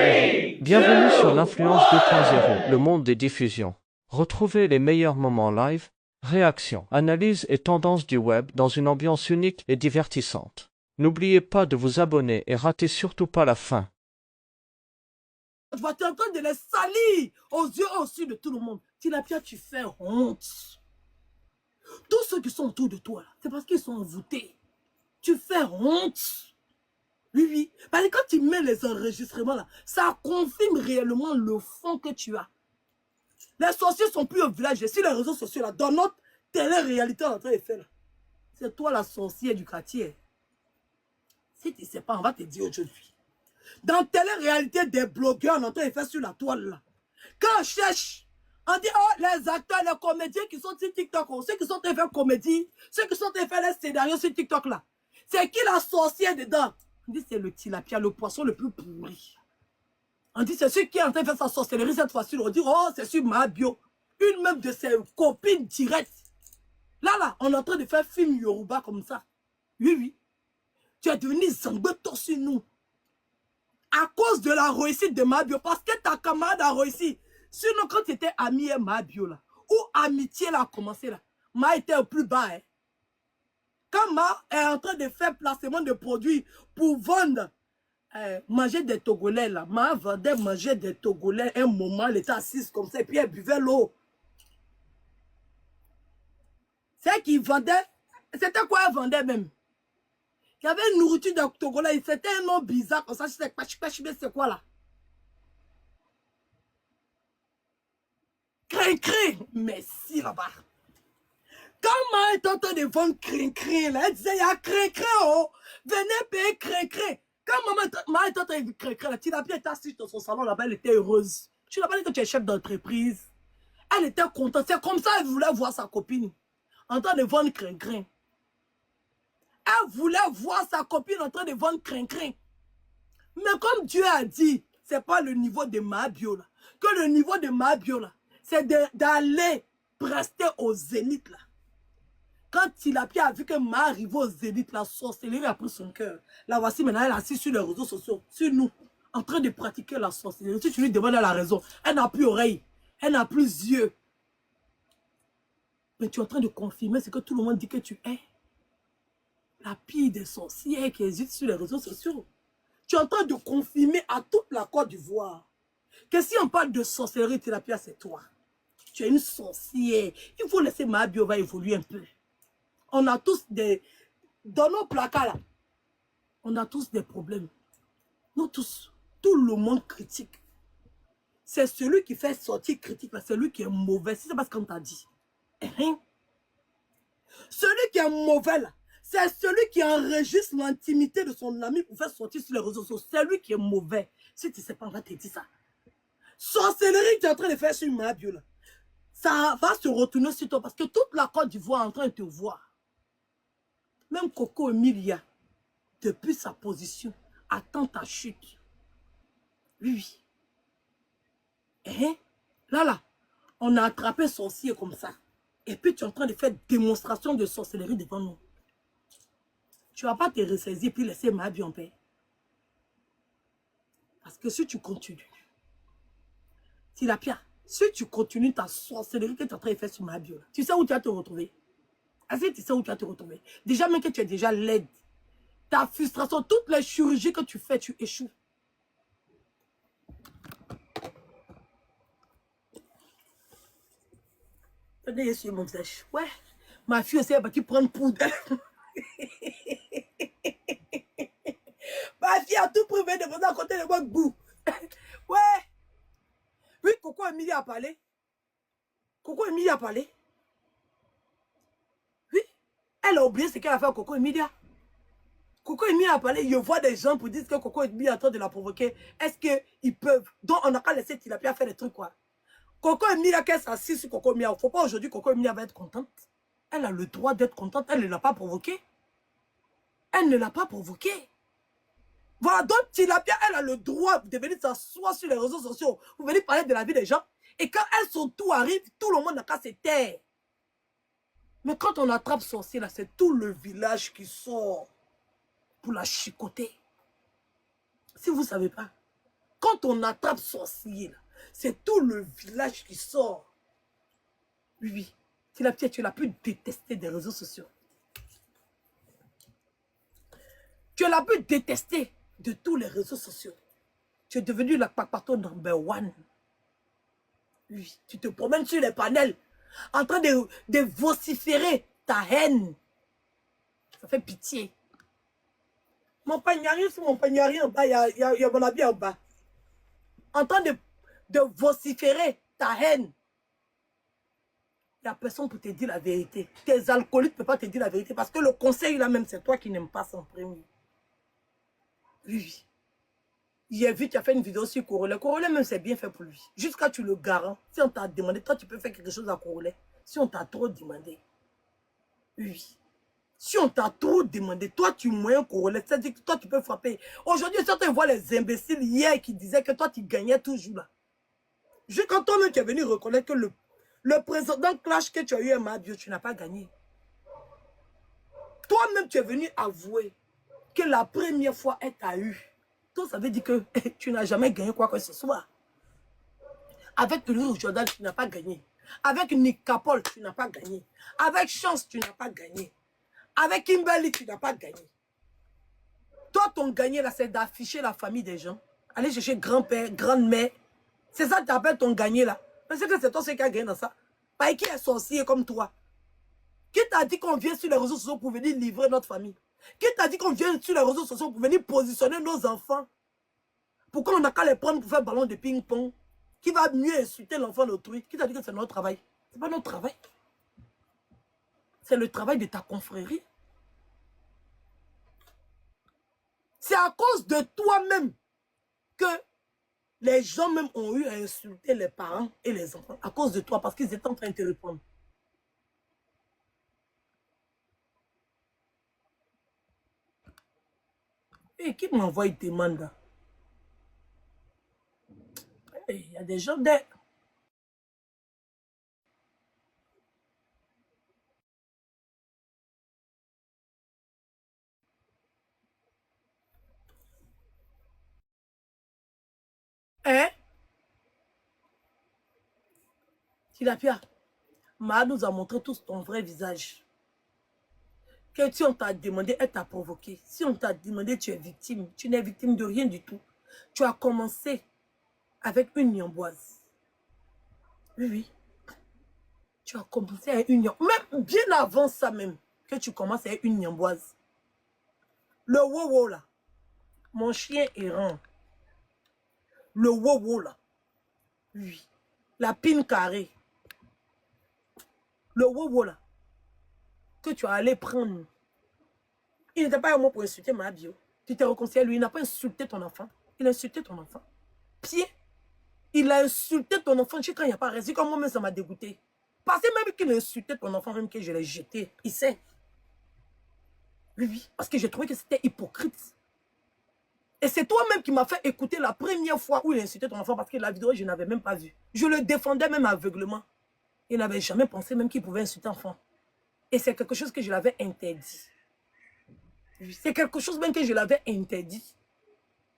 Bienvenue sur l'Influence 2.0, le monde des diffusions. Retrouvez les meilleurs moments live, réactions, analyses et tendances du web dans une ambiance unique et divertissante. N'oubliez pas de vous abonner et ratez surtout pas la fin. Tu vas en train de les salir aux yeux aussi de tout le monde. Tilapia, tu fais honte. Tous ceux qui sont autour de toi, c'est parce qu'ils sont envoûtés. Tu fais honte. Oui, oui. Parce que quand tu mets les enregistrements là, ça confirme réellement le fond que tu as. Les sorciers sont plus au village, sur les réseaux sociaux là, dans notre télé-réalité en train de faire là. C'est toi la sorcière du quartier. Si tu ne sais pas, on va te dire aujourd'hui. Dans télé-réalité des blogueurs, on entend faire sur la toile là. Quand on cherche, on dit, oh, les acteurs, les comédiens qui sont sur TikTok, ceux qui sont en train de faire comédie, ceux qui sont en train de faire les scénarios sur TikTok là. C'est qui la sorcière dedans? On dit, c'est le tilapia, le poisson le plus pourri. On dit, c'est celui qui est en train de faire sa sorcellerie cette fois-ci. On dit, oh, c'est sur ma bio. Une même de ses copines directes. Là, on est en train de faire film Yoruba comme ça. Oui, oui. Tu es devenu Zambeto sur nous. À cause de la réussite de Mabio, parce que ta camarade a réussi. Sinon, quand tu étais ami et Mabio, là, où amitié là, a commencé, là, Ma était au plus bas. Hein. Quand Ma est en train de faire placement de produits pour vendre, manger des Togolais, là, Ma vendait manger des Togolais. Un moment, elle était assise comme ça, et puis elle buvait l'eau. C'est qu'il vendait, c'était quoi elle vendait même? Il y avait une nourriture de Togolais, c'était un nom bizarre comme ça, c'est quoi là? Crin-crin, merci là-bas. Quand Ma est en train de vendre crin-crin, elle disait, il y a crin-crin, oh, venez payer crin-crin. Quand Ma est en train de vendre crin-crin, tu l'as bien assise dans son salon là-bas, elle était heureuse. Tu n'as pas dit que tu es chef d'entreprise. Elle était contente, c'est comme ça elle voulait voir sa copine en train de vendre crin-crin. Elle voulait voir sa copine en train de vendre crin-crin. Mais comme Dieu a dit, ce n'est pas le niveau de Mabio là. Que le niveau de Mabio là, c'est d'aller prester au zénith là. Quand Tilapia a vu que Ma arrivait au zénith, la sorcellerie a pris son cœur. La voici maintenant, elle est assise sur les réseaux sociaux, sur nous, en train de pratiquer la sorcellerie. Si tu lui demandes la raison, elle n'a plus oreille, elle n'a plus yeux. Mais tu es en train de confirmer ce que tout le monde dit que tu es. La pire des sorcières qui existent sur les réseaux sociaux. Tu es en train de confirmer à toute la Côte d'Ivoire que si on parle de sorcellerie, Tilapia, c'est toi. Tu es une sorcière. Il faut laisser Ma bio va évoluer un peu. On a tous des... Dans nos placards, là, on a tous des problèmes. Nous tous, tout le monde critique. C'est celui qui fait sortir critique, c'est celui qui est mauvais. C'est parce qu'on t'a dit. Celui qui est mauvais, là, c'est celui qui enregistre l'intimité de son ami pour faire sortir sur les réseaux sociaux. C'est lui qui est mauvais. Si tu ne sais pas, on va te dire ça. Sorcellerie que tu es en train de faire sur Ma bio, là, ça va se retourner sur toi parce que toute la Côte d'Ivoire est en train de te voir. Même Coco Emilia, depuis sa position, attend ta chute. Oui. Là, on a attrapé sorcier comme ça. Et puis tu es en train de faire démonstration de sorcellerie devant nous. Tu ne vas pas te ressaisir puis laisser Ma vie en paix. Parce que si tu continues, Tilapia, si tu continues ta sorcellerie que tu es en train de faire sur Ma bio, tu sais où tu vas te retrouver. Est-ce que tu sais où tu vas te retrouver? Déjà, même que tu es déjà laide, ta frustration, toutes les chirurgies que tu fais, tu échoues. Regardez sur mon visage. Ouais, ma fille aussi, elle va prendre poudre. Ma fille a tout privé de venir à côté de moi, bout. Ouais. Oui, Coco Emilia a parlé. Coco Emilia a parlé. Oui. Elle a oublié ce qu'elle a fait à Coco Emilia. Coco Emilia a parlé. Je vois des gens pour dire que Coco Emilia est en train de la provoquer. Est-ce qu'ils peuvent? Donc, on n'a qu'à laisser Tilapia faire des trucs, quoi. Coco Emilia, qu'elle s'assise sur Coco Emilia. Il ne faut pas aujourd'hui Coco Emilia va être contente. Elle a le droit d'être contente. Elle ne l'a pas provoqué. Elle ne l'a pas provoqué. Voilà, donc Tilapia, elle a le droit de venir s'asseoir sur les réseaux sociaux. Vous venez parler de la vie des gens. Et quand elles sont tout arrive, tout le monde n'a qu'à se taire. Mais quand on attrape sorcier, là, c'est tout le village qui sort pour la chicoter. Si vous ne savez pas, Quand on attrape sorcier, c'est tout le village qui sort. Oui, oui. Tu es la plus détestée des réseaux sociaux. Tu es la plus détestée de tous les réseaux sociaux. Tu es devenu la papato number one. Oui, tu te promènes sur les panels en train de vociférer ta haine. Ça fait pitié. Mon pagnari, sur mon pagnari en bas, il y a mon habit en bas. En train de vociférer ta haine. Il n'y a personne pour te dire la vérité. Tes alcooliques ne peuvent pas te dire la vérité parce que le conseil là même, c'est toi qui n'aimes pas son premier. Oui, oui. J'ai vu, tu as fait une vidéo sur Corolet. Corolet même, c'est bien fait pour lui. Jusqu'à tu le garant. Si on t'a demandé, toi, tu peux faire quelque chose à Corolet. Si on t'a trop demandé. Oui. Si on t'a trop demandé, toi, tu moyens Corolet. C'est-à-dire que toi, tu peux frapper. Aujourd'hui, certains voient les imbéciles hier qui disaient que toi, tu gagnais toujours là. Juste quand toi-même, tu es venu reconnaître que le précédent clash que tu as eu à Mabio, tu n'as pas gagné. Toi-même, tu es venu avouer que la première fois, elle t'a eu. Donc, ça veut dire que tu n'as jamais gagné quoi que ce soit. Avec le Jordan, tu n'as pas gagné. Avec Nick Capol, tu n'as pas gagné. Avec Chance, tu n'as pas gagné. Avec Kimberly, tu n'as pas gagné. Toi, ton gagné, là, c'est d'afficher la famille des gens. Aller chercher grand-père, grande-mère. C'est ça que tu appelles ton gagné, là. Parce que c'est toi qui as gagné dans ça. Pas qui est sorcier comme toi. Qui t'a dit qu'on vient sur les réseaux sociaux pour venir livrer notre famille? Qui t'a dit qu'on vient sur les réseaux sociaux pour venir positionner nos enfants? Pourquoi on n'a qu'à les prendre pour faire ballon de ping-pong? Qui va mieux insulter l'enfant d'autrui? Qui t'a dit que c'est notre travail? C'est pas notre travail. C'est le travail de ta confrérie. C'est à cause de toi-même que les gens même ont eu à insulter les parents et les enfants. À cause de toi, parce qu'ils étaient en train de te répondre. Et qui m'envoie une demande? Il y a des gens derrière. Hein? Tilapia, Ma nous a montré tous ton vrai visage. Que si on t'a demandé, elle t'a provoqué. Si on t'a demandé, tu es victime. Tu n'es victime de rien du tout. Tu as commencé avec une niamboise. Oui, oui. Tu as commencé avec une niamboise. Même bien avant ça même, que tu commences avec une niamboise. Le wowo là, mon chien errant. Le wowo là. Oui. La pine carrée. Le wowo là. Que tu as allé prendre. Il n'était pas un mot pour insulter ma bio. Tu t'es réconcilié, lui, il n'a pas insulté ton enfant. Il a insulté ton enfant. Pied. Il a insulté ton enfant. Je sais quand il n'y a pas raison. Comme moi-même, ça m'a dégoûté. Parce que même qu'il a insulté ton enfant, même que je l'ai jeté. Il sait. Oui, oui. Parce que j'ai trouvé que c'était hypocrite. Et c'est toi-même qui m'as fait écouter la première fois où il a insulté ton enfant. Parce que la vidéo, je n'avais même pas vu. Je le défendais même aveuglement. Il n'avait jamais pensé même qu'il pouvait insulter l'enfant. Et c'est quelque chose que je l'avais interdit. C'est quelque chose même que je l'avais interdit.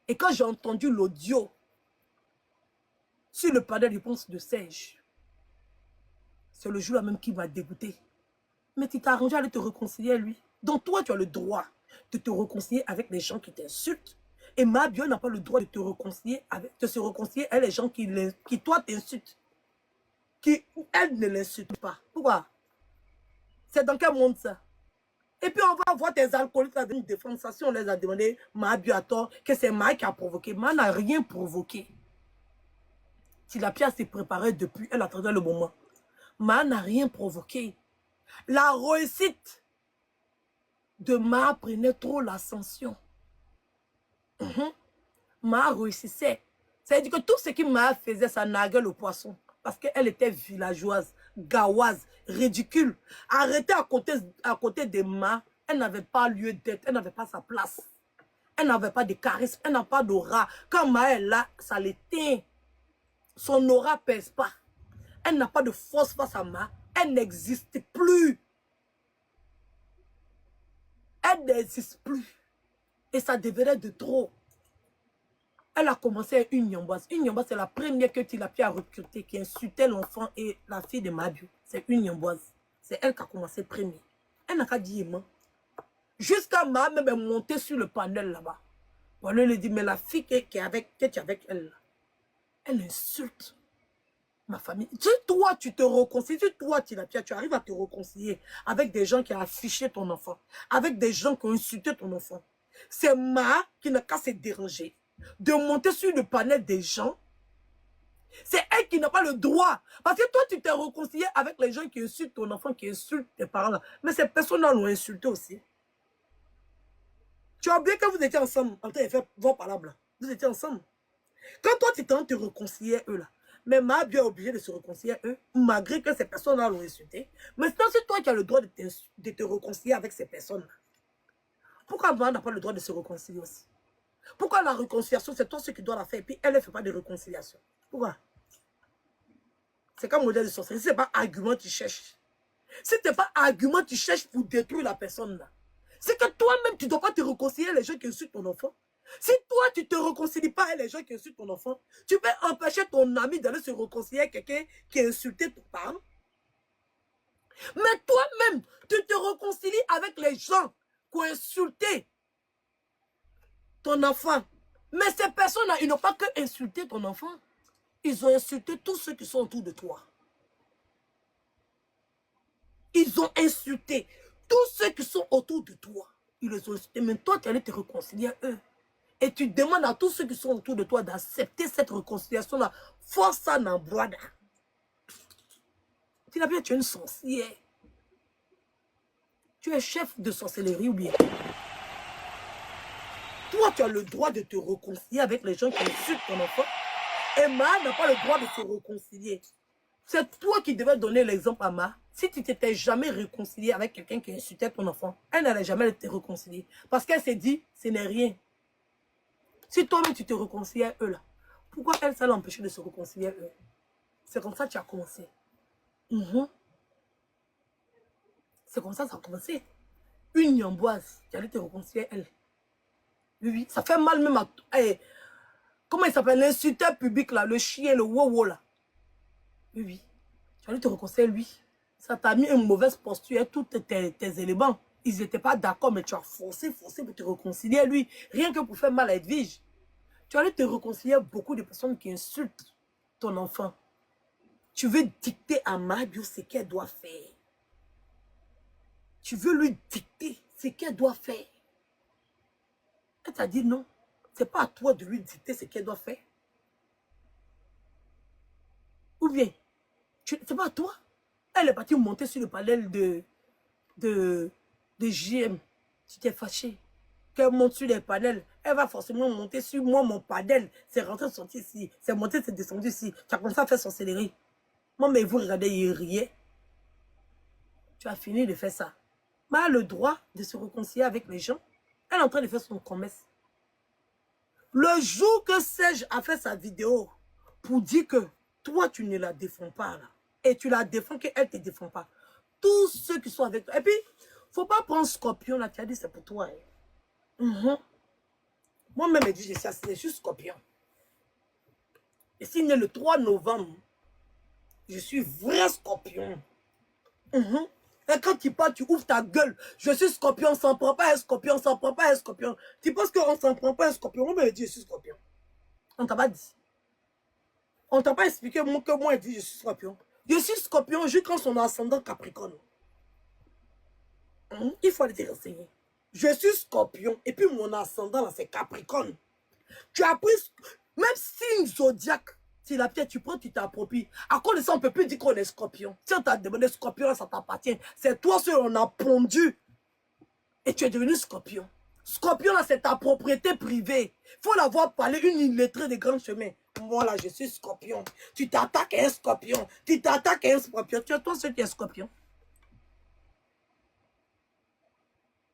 Et quand j'ai entendu l'audio sur le panel de réponse de Serge, c'est le jour-là même qui m'a dégoûté. Mais tu t'es arrangé à aller te réconcilier, lui. Donc toi, tu as le droit de te réconcilier avec les gens qui t'insultent. Et Mabio n'a pas le droit de te réconcilier avec, de se réconcilier avec les gens qui toi, t'insultent. Qui, elle, ne l'insulte pas. Pourquoi? C'est dans quel monde ça? Et puis on va voir tes alcooliques à venir défendre ça. Si on les a demandé, Mabio a tort, que c'est Ma qui a provoqué. Ma n'a rien provoqué. Tilapia s'est préparée depuis, elle attendait le moment. Ma n'a rien provoqué. La réussite de Ma prenait trop l'ascension. Ma réussissait. C'est-à-dire que tout ce que Ma faisait, ça naguait le poisson. Parce qu'elle était villageoise, gaoise, ridicule. Arrêtée à côté de Ma, elle n'avait pas lieu d'être, elle n'avait pas sa place. Elle n'avait pas de charisme, elle n'a pas d'aura. Quand Ma est là, ça l'éteint. Son aura ne pèse pas. Elle n'a pas de force face à Ma. Elle n'existe plus. Elle n'existe plus. Et ça devenait de trop. Elle a commencé avec une Nyamboise. Une Nyamboise, c'est la première que Tilapia a recrutée, qui insultait l'enfant et la fille de Mabio. C'est une Nyamboise. C'est elle qui a commencé première. Elle n'a qu'à dire moi. Jusqu'à ma même est montée sur le panel là-bas. On lui dit, mais la fille qui est avec elle, là, elle insulte ma famille. Si toi, tu te réconcilies, si toi, Tilapia, tu arrives à te réconcilier avec des gens qui ont affiché ton enfant, avec des gens qui ont insulté ton enfant, c'est Ma qui n'a qu'à se déranger de monter sur le panel des gens. C'est elle qui n'a pas le droit. Parce que toi, tu t'es réconcilié avec les gens qui insultent ton enfant, qui insultent tes parents. Mais ces personnes-là l'ont insulté aussi. Tu as oublié que vous étiez ensemble en train de faire vos palabres. Vous étiez ensemble. Quand toi, tu tentes de te réconcilier eux là, mais Ma bien obligé de se réconcilier eux, malgré que ces personnes-là l'ont insulté. Maintenant, c'est toi qui as le droit de te réconcilier avec ces personnes-là. Pourquoi Ma n'a pas le droit de se réconcilier aussi? Pourquoi la réconciliation, c'est toi ce qui dois la faire, et puis elle ne fait pas de réconciliation? Pourquoi? C'est comme modèle de sorcellerie. Si ce n'est pas argument, tu cherches. Si ce n'est pas argument, tu cherches pour détruire la personne là. C'est que toi-même, tu ne dois pas te réconcilier avec les gens qui insultent ton enfant. Si toi, tu ne te réconcilies pas avec les gens qui insultent ton enfant, tu peux empêcher ton ami d'aller se réconcilier avec quelqu'un qui a insulté ton parent. Mais toi-même, tu te réconcilies avec les gens qui ont insulté ton enfant. Mais ces personnes-là, ils n'ont pas que insulté ton enfant. Ils ont insulté tous ceux qui sont autour de toi. Ils ont insulté tous ceux qui sont autour de toi. Ils les ont insultés. Mais toi, tu allais te réconcilier à eux. Et tu demandes à tous ceux qui sont autour de toi d'accepter cette réconciliation-là. Force ça dans brada. Tu l'as bien, tu es une sorcière. Tu es chef de sorcellerie ou bien. Toi, tu as le droit de te réconcilier avec les gens qui insultent ton enfant. Et Ma n'a pas le droit de se réconcilier. C'est toi qui devais donner l'exemple à Ma. Si tu t'étais jamais réconcilié avec quelqu'un qui insultait ton enfant, elle n'allait jamais te réconcilier. Parce qu'elle s'est dit, ce n'est rien. Si toi-même tu te réconcilies à eux là, pourquoi elle, ça l'empêcher de se réconcilier à eux? C'est comme ça que tu as commencé. C'est comme ça que ça a commencé. Une Nyamboise, tu allais te réconcilier à elle. Oui, oui, ça fait mal même à... comment il s'appelle? L'insulteur public là, le chien, le wow là. Oui, oui. Tu allais te réconcilier lui. Ça t'a mis une mauvaise posture, tous tes éléments. Ils n'étaient pas d'accord, mais tu as forcé pour te réconcilier lui. Rien que pour faire mal à Edwige. Tu allais te réconcilier à beaucoup de personnes qui insultent ton enfant. Tu veux dicter à Mabio ce qu'elle doit faire. Tu veux lui dicter ce qu'elle doit faire. Elle t'a dit non. Ce n'est pas à toi de lui dicter ce qu'elle doit faire. Ou bien, ce n'est pas à toi. Elle est partie monter sur le panel de JM. Tu t'es fâché. Qu'elle monte sur les panels, elle va forcément monter sur moi, mon panel. C'est rentré, sorti ici. C'est monté, c'est descendu ici. Tu as commencé à faire sorcellerie. Moi, mais vous regardez, il riait. Tu as fini de faire ça. Mais elle a le droit de se réconcilier avec les gens. Elle est en train de faire son commerce. Le jour que Serge a fait sa vidéo pour dire que toi, tu ne la défends pas, là, et tu la défends qu'elle ne te défend pas, tous ceux qui sont avec toi. Et puis, il ne faut pas prendre Scorpion, là, tu as dit c'est pour toi. Moi-même, je suis Scorpion. Et s'il est le 3 novembre, je suis vrai Scorpion. Et quand tu pars, tu ouvres ta gueule. Je suis Scorpion, on s'en prend pas un Scorpion, on s'en prend pas un Scorpion. Tu penses qu'on s'en prend pas un Scorpion? Moi, je dis, je suis Scorpion. On t'a pas dit. On t'a pas expliqué que moi, je dis, je suis Scorpion. Je suis Scorpion juste quand son ascendant Capricorne. Il faut aller te renseigner. Je suis Scorpion et puis mon ascendant, là, c'est Capricorne. Tu as pris, même signe zodiaque, si la pierre tu prends, tu t'appropries. À cause de ça, on ne peut plus dire qu'on est Scorpion. Si on t'a demandé Scorpion, là, ça t'appartient. C'est toi seul, on a pondu. Et tu es devenu Scorpion. Scorpion, là, c'est ta propriété privée. Il faut l'avoir parlé, une illettrée des grands chemins. Moi, là, je suis Scorpion. Tu t'attaques à un Scorpion. Tu t'attaques à un Scorpion. Tu es toi seul qui es Scorpion.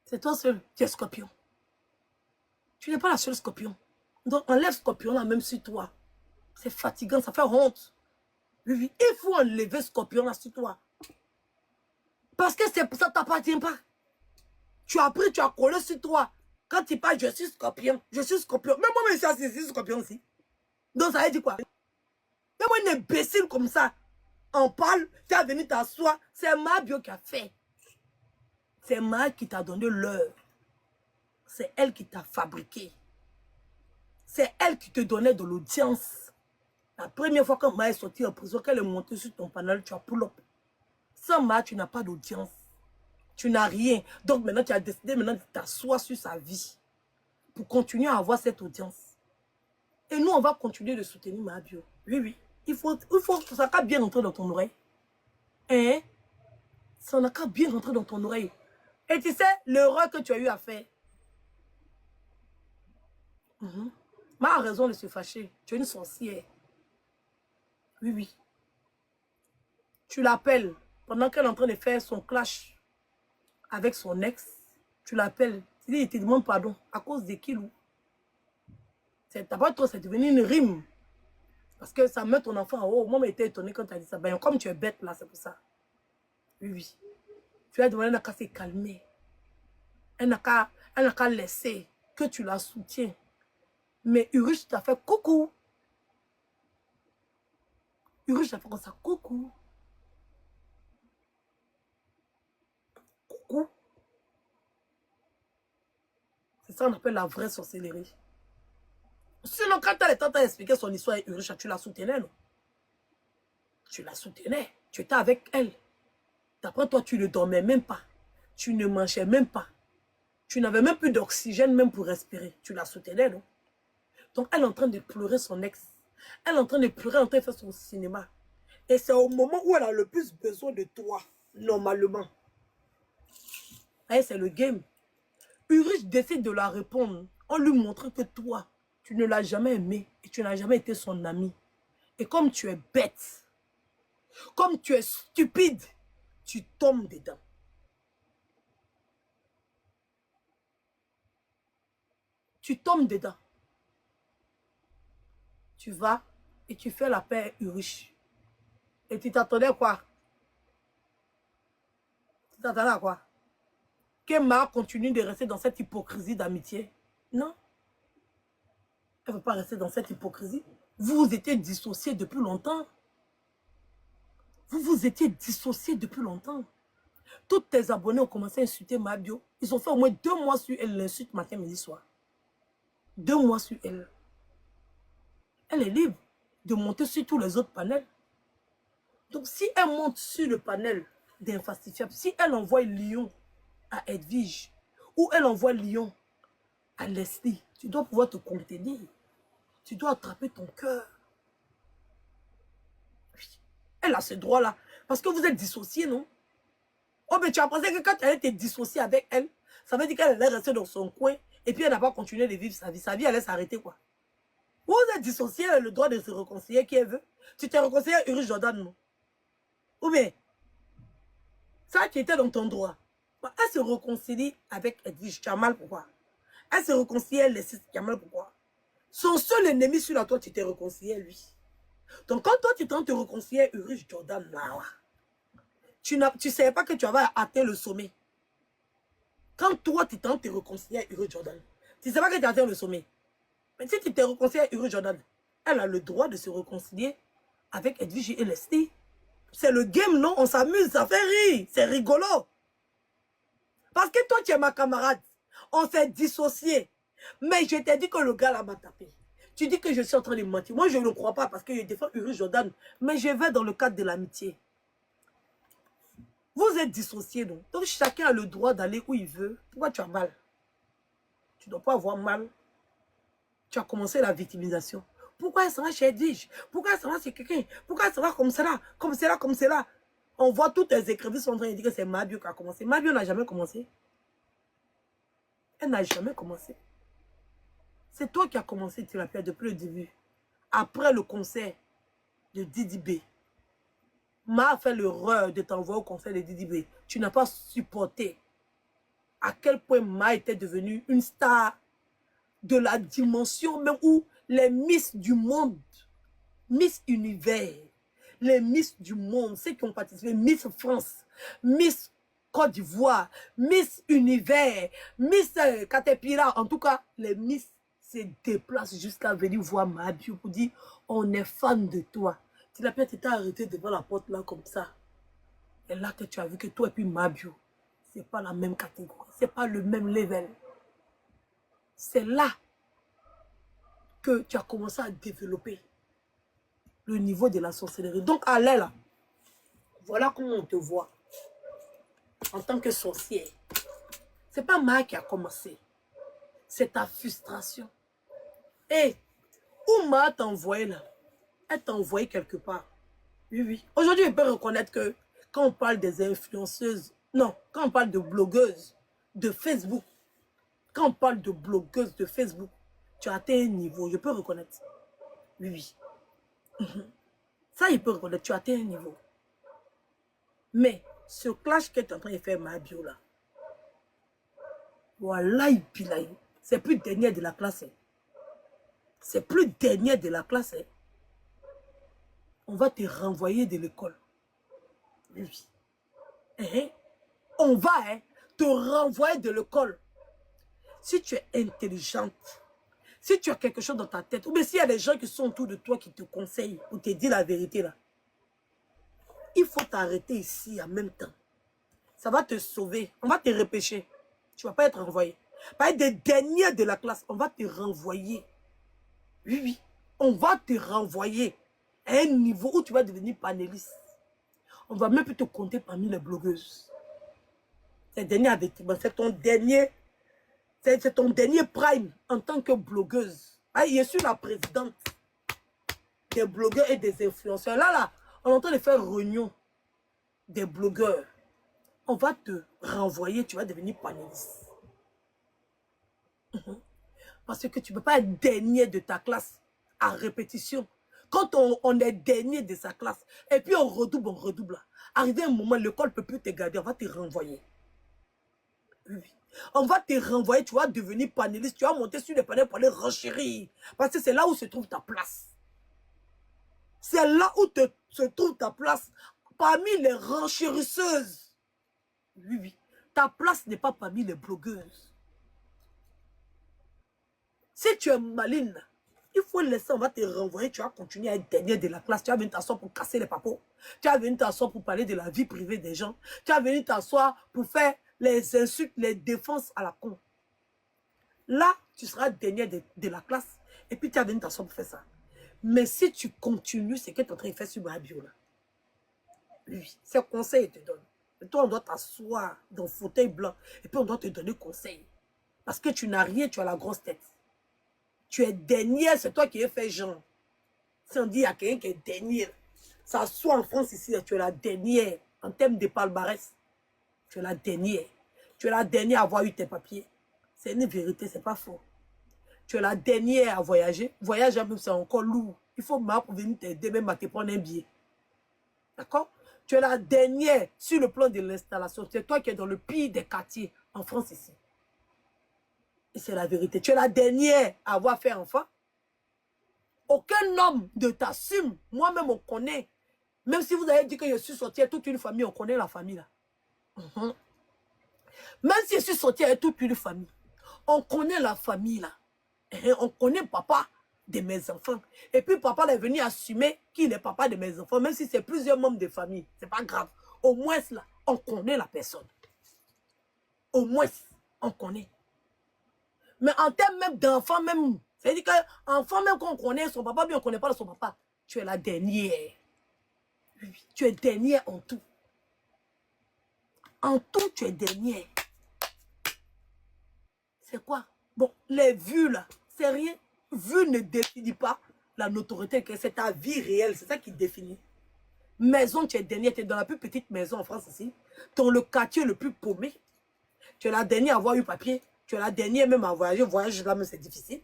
C'est toi seul qui es Scorpion. Tu n'es pas la seule Scorpion. Donc, enlève Scorpion là, même sur toi. C'est fatigant, ça fait honte. Oui, il faut enlever Scorpion là sur toi. Parce que ça ne t'appartient pas. Tu as pris, tu as collé sur toi. Quand tu parles, je suis scorpion. Je suis scorpion. Même moi, je suis scorpion aussi. Donc, ça veut dire quoi? Même moi, une imbécile comme ça. On parle, tu as venu t'asseoir. C'est Mabio qui a fait. C'est Ma qui t'a donné l'heure. C'est elle qui t'a fabriqué. C'est elle qui te donnait de l'audience. La première fois que Ma est sortie en prison, qu'elle est montée sur ton panel, tu as pull-up. Sans Ma, tu n'as pas d'audience. Tu n'as rien. Donc maintenant, tu as décidé maintenant de t'asseoir sur sa vie pour continuer à avoir cette audience. Et nous, on va continuer de soutenir Mabio. Oui, oui. Il faut que ça n'a bien rentrer dans ton oreille. Hein? Ça n'a qu'à bien rentrer dans ton oreille. Et tu sais, l'erreur que tu as eu à faire. Ma a raison de se fâcher. Tu es une sorcière. Oui, oui. Tu l'appelles pendant qu'elle est en train de faire son clash avec son ex. Tu l'appelles. Il te demande pardon. À cause de qui, Lou? T'as pas trop, c'est devenu une rime. Parce que ça met ton enfant en haut. Moi, j'étais étonné quand tu as dit ça. Ben, comme tu es bête là, c'est pour ça. Oui, oui. Tu as demandé à se calmer. Elle n'a qu'à laisser que tu la soutiens. Mais Urus t'a fait coucou. Urus t'a fait comme ça, coucou. Coucou. C'est ça qu'on appelle la vraie sorcellerie. Sinon, quand elle est en train d'expliquer son histoire à Urus, tu la soutenais, non? Tu la soutenais. Tu étais avec elle. D'après toi, tu ne dormais même pas. Tu ne mangeais même pas. Tu n'avais même plus d'oxygène même pour respirer. Tu la soutenais, non? Donc, elle est en train de pleurer son ex. Elle est en train de pleurer, en train de faire son cinéma. Et c'est au moment où elle a le plus besoin de toi, normalement. Et c'est le game. Urus décide de la répondre en lui montrant que toi, tu ne l'as jamais aimé et tu n'as jamais été son ami. Et comme tu es bête, comme tu es stupide, tu tombes dedans. Tu tombes dedans. Tu vas et tu fais la paix à Urus. Et tu t'attendais à quoi? Tu t'attendais à quoi? Que Ma continue de rester dans cette hypocrisie d'amitié? Non. Elle ne veut pas rester dans cette hypocrisie. Vous vous étiez dissociés depuis longtemps. Vous vous étiez dissociés depuis longtemps. Tous tes abonnés ont commencé à insulter Mabio. Ils ont fait au moins 2 mois sur elle, l'insulte matin, midi, soir. 2 mois sur elle. Elle est libre de monter sur tous les autres panels. Donc si elle monte sur le panel d'Infastifiable, si elle envoie Lyon à Edwige, ou elle envoie Lyon à Leslie, tu dois pouvoir te contenir. Tu dois attraper ton cœur. Elle a ce droit-là. Parce que vous êtes dissociés, non? Oh, mais tu as pensé que quand elle était dissociée avec elle, ça veut dire qu'elle allait rester dans son coin et puis elle n'a pas continué de vivre sa vie. Sa vie allait s'arrêter, quoi. Vous êtes dissociés, elle a le droit de se réconcilier qui elle veut. Tu t'es réconcilié à Urus Jordan, non? Ou bien, ça, tu étais dans ton droit. Elle se réconcilie avec Edwige. Tu as mal, pourquoi? Elle se réconcilie avec Leslie. Tu as mal, pourquoi? Son seul ennemi sur la toi, tu t'es réconcilié à lui. Donc, quand toi, tu tentes de te réconcilier à Urus Jordan, là, tu ne savais pas que tu avais atteint le sommet. Quand toi, tu tentes de te réconcilier à Urus Jordan, tu ne sais pas que tu as atteint le sommet. Mais si tu t'es réconcilié à Urus Jordan, elle a le droit de se réconcilier avec Edwige et Leslie. C'est le game, non? On s'amuse, ça fait rire. C'est rigolo. Parce que toi, tu es ma camarade. On s'est dissociés. Mais je t'ai dit que le gars là m'a tapé. Tu dis que je suis en train de mentir. Moi, je ne crois pas parce que je défends Urus Jordan. Mais je vais dans le cadre de l'amitié. Vous êtes dissociés, non? Donc, chacun a le droit d'aller où il veut. Pourquoi tu as mal? Tu ne dois pas avoir mal. Tu as commencé la victimisation. Pourquoi elle sera chez Edwige? Pourquoi elle sera chez quelqu'un? Pourquoi elle sera comme cela? Comme cela, comme cela? On voit toutes les écrivains sont en train de dire que c'est Mabio qui a commencé. Mabio n'a jamais commencé. Elle n'a jamais commencé. C'est toi qui as commencé, tu l'as fait depuis le début. Après le concert de Didi B. Ma a fait l'erreur de t'envoyer au concert de Didi B. Tu n'as pas supporté à quel point Ma était devenue une star de la dimension même où les Miss du monde, Miss Univers, les Miss du monde, ceux qui ont participé, Miss France, Miss Côte d'Ivoire, Miss Univers, Miss Caterpillar. En tout cas, les Miss se déplacent jusqu'à venir voir Mabio pour dire on est fan de toi. Tu l'as peut-être été arrêté devant la porte là comme ça. Et là que tu as vu que toi et puis Mabio, c'est pas la même catégorie, c'est pas le même level. C'est là que tu as commencé à développer le niveau de la sorcellerie. Donc, allez là, voilà comment on te voit en tant que sorcière. C'est pas Maya qui a commencé, c'est ta frustration. Et où Maya t'a envoyé là? Elle t'a envoyé quelque part. Oui, oui. Aujourd'hui, je peux reconnaître que quand on parle des influenceuses, non, quand on parle de blogueuses de Facebook, quand on parle de blogueuses de Facebook, tu as atteint un niveau, je peux reconnaître. Oui, oui. Ça, il peut reconnaître, tu as atteint un niveau. Mais ce clash que tu es en train de faire, ma bio là, voilà, c'est plus dernier de la classe. C'est plus dernier de la classe. On va te renvoyer de l'école. Oui. On va te renvoyer de l'école. Si tu es intelligente, si tu as quelque chose dans ta tête, ou bien s'il y a des gens qui sont autour de toi qui te conseillent ou te disent la vérité là, il faut t'arrêter ici en même temps. Ça va te sauver. On va te repêcher. Tu ne vas pas être renvoyé. Pas être des derniers de la classe. On va te renvoyer. Oui, oui. On va te renvoyer à un niveau où tu vas devenir panéliste. On va même plus te compter parmi les blogueuses. C'est le dernier avertissement. C'est ton dernier. C'est ton dernier prime en tant que blogueuse. Ah, je suis la présidente des blogueurs et des influenceurs. Là, on est en train de faire réunion des blogueurs. On va te renvoyer, tu vas devenir panéliste. Parce que tu ne peux pas être dernier de ta classe à répétition. Quand on est dernier de sa classe, et puis on redouble. Arrivé un moment, l'école ne peut plus te garder, on va te renvoyer. Oui. On va te renvoyer, tu vas devenir panéliste, tu vas monter sur les panels pour aller renchérir. Parce que c'est là où se trouve ta place. C'est là où se trouve ta place, parmi les renchérisseuses. Oui, oui. Ta place n'est pas parmi les blogueuses. Si tu es maline, il faut laisser, on va te renvoyer, tu vas continuer à être dernier de la classe, tu vas venir t'asseoir pour casser les papos, tu vas venir t'asseoir pour parler de la vie privée des gens, tu vas venir t'asseoir pour faire les insultes, les défenses à la con. Là, tu seras dernier de la classe, et puis tu vas venir t'asseoir pour faire ça. Mais si tu continues ce que tu es en train de faire sur ma bio, là, oui, c'est conseil te donne. Et toi, on doit t'asseoir dans le fauteuil blanc, et puis on doit te donner conseil. Parce que tu n'as rien, tu as la grosse tête. Tu es dernier, c'est toi qui es fait genre. Si on dit à quelqu'un qui est dernier, ça soit en France ici, tu es la dernière. En termes de palmarès, tu es la dernière. Tu es la dernière à avoir eu tes papiers. C'est une vérité, c'est pas faux. Tu es la dernière à voyager. Voyager même, c'est encore lourd. Il faut mal pour venir t'aider même à te prendre un billet. D'accord? Tu es la dernière sur le plan de l'installation. C'est toi qui es dans le pire des quartiers en France ici. Et c'est la vérité. Tu es la dernière à avoir fait enfant. Aucun homme ne t'assume. Moi-même, on connaît. Même si vous avez dit que je suis sortie avec toute une famille, on connaît la famille là. Même si je suis sortie avec toute une famille, on connaît la famille là. Et on connaît papa de mes enfants. Et puis papa est venu assumer qu'il est papa de mes enfants, même si c'est plusieurs membres de famille. C'est pas grave. Au moins là, on connaît la personne. Au moins, on connaît. Mais en termes même d'enfants, même, c'est-à-dire qu'enfant, même qu'on connaît son papa, bien on ne connaît pas son papa, tu es la dernière. Tu es dernière en tout. En tout, tu es dernière. C'est quoi? Bon, les vues là, c'est rien. Vue ne définit pas la notoriété, c'est ta vie réelle, c'est ça qui définit. Maison, tu es dernière, tu es dans la plus petite maison en France ici. Dans le quartier le plus paumé. Tu es la dernière à avoir eu papier. Tu es la dernière même à voyager. Voyage là même, c'est difficile.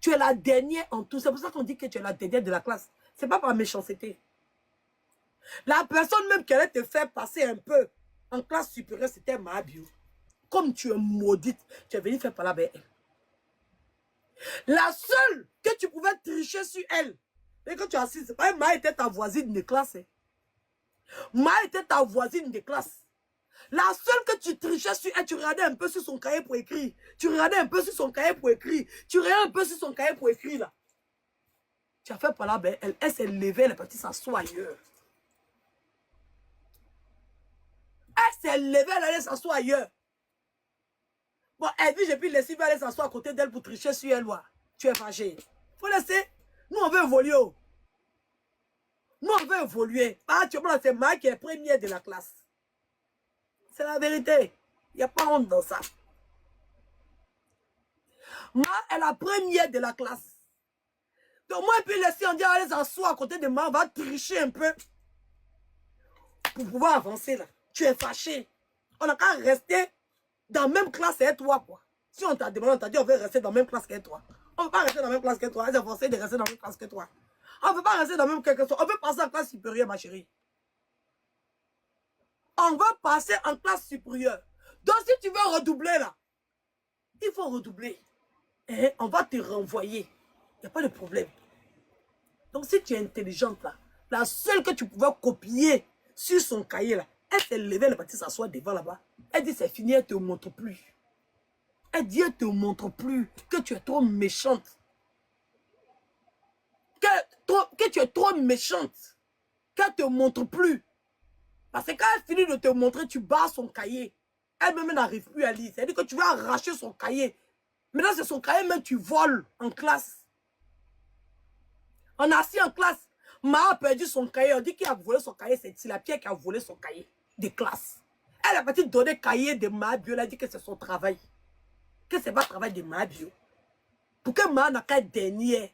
Tu es la dernière en tout. C'est pour ça qu'on dit que tu es la dernière de la classe. C'est pas par méchanceté. La personne même qui allait te faire passer un peu en classe supérieure, c'était ma bio. Comme tu es maudite, tu es venu faire parler avec elle. La seule que tu pouvais tricher sur elle, et que tu as assisté, Ma était ta voisine de classe. Ma était ta voisine de classe. La seule que tu trichais sur elle, tu regardais un peu sur son cahier pour écrire. Tu regardais un peu sur son cahier pour écrire. Tu regardais un peu sur son cahier pour écrire là. Tu as fait par là, ben, elle s'est levée, elle est partie s'asseoir ailleurs. Elle s'est levée, elle allait s'asseoir ailleurs. Bon, elle dit, j'ai pu laisser aller s'asseoir à côté d'elle pour tricher sur elle. Ouais. Tu es fâché. Faut laisser. Nous, on veut évoluer. Nous, on veut évoluer. Ah, tu vois, c'est Mike qui est première de la classe. C'est la vérité. Il n'y a pas honte dans ça. Ma est la première de la classe. Donc moi, puis laisser, on dit, allez s'asseoir à côté de moi, on va tricher un peu. Pour pouvoir avancer là. Tu es fâché. On n'a qu'à rester dans la même classe que toi, quoi. Si on t'a demandé, on t'a dit, on veut rester dans la même classe que toi. On ne veut pas rester dans la même classe que toi. On est forcé de rester dans la même classe que toi. On ne veut pas rester dans la même classe que toi. On veut passer en classe supérieure, ma chérie. On veut passer en classe supérieure. Donc, si tu veux redoubler là, il faut redoubler. Et on va te renvoyer. Il n'y a pas de problème. Donc, si tu es intelligente là, la seule que tu pouvais copier sur son cahier là, elle s'est levée, elle est partie s'asseoir devant là-bas. Elle dit, c'est fini, elle ne te montre plus. Elle dit, elle ne te montre plus que tu es trop méchante. Que tu es trop méchante. Qu'elle ne te montre plus. Parce que quand elle finit de te montrer, tu barres son cahier. Elle-même n'arrive plus à lire. C'est-à-dire que tu vas arracher son cahier. Maintenant, c'est son cahier, même tu voles en classe. On est assis en classe. Ma a perdu son cahier. On dit qu'il a volé son cahier. C'est la Pierre qui a volé son cahier de classe. Elle a parti donner le cahier de Ma Bio. Elle a dit que c'est son travail. Que c'est pas le travail de Ma Bio. Pour que Ma n'a qu'à être dernière.